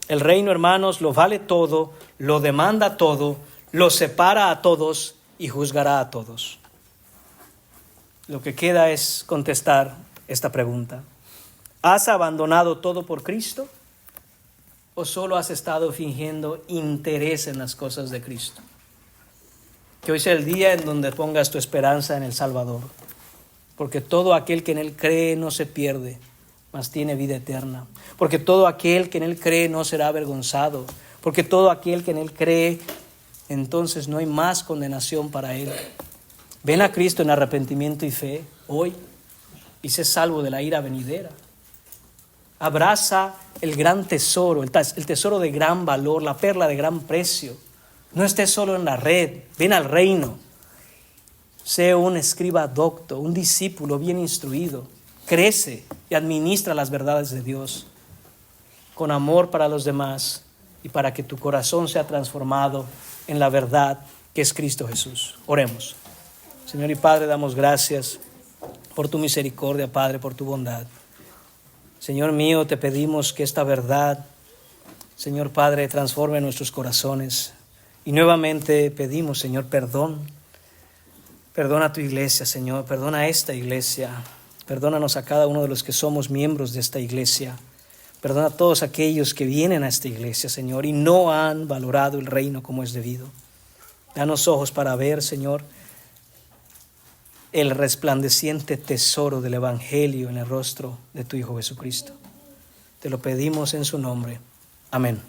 El reino, hermanos, lo vale todo, lo demanda todo, lo separa a todos y juzgará a todos. Lo que queda es contestar esta pregunta: ¿has abandonado todo por Cristo? ¿O solo has estado fingiendo interés en las cosas de Cristo? Que hoy sea el día en donde pongas tu esperanza en el Salvador, porque todo aquel que en Él cree no se pierde, mas tiene vida eterna. Porque todo aquel que en Él cree no será avergonzado, porque todo aquel que en Él cree, entonces no hay más condenación para él. Ven a Cristo en arrepentimiento y fe hoy y sé salvo de la ira venidera. Abraza el gran tesoro, el tesoro de gran valor, la perla de gran precio. No estés solo en la red, ven al reino. Sé un escriba docto, un discípulo bien instruido. crece y administra las verdades de Dios con amor para los demás y para que tu corazón sea transformado en la verdad que es Cristo Jesús. Oremos. Señor y Padre, damos gracias por tu misericordia, Padre, por tu bondad. Señor mío, te pedimos que esta verdad, Señor Padre, transforme nuestros corazones. Y nuevamente pedimos, Señor, perdón. Perdona a tu iglesia, Señor. Perdona a esta iglesia. Perdónanos a cada uno de los que somos miembros de esta iglesia. Perdona a todos aquellos que vienen a esta iglesia, Señor, y no han valorado el reino como es debido. Danos ojos para ver, Señor, el resplandeciente tesoro del Evangelio en el rostro de tu Hijo Jesucristo. Te lo pedimos en su nombre. Amén.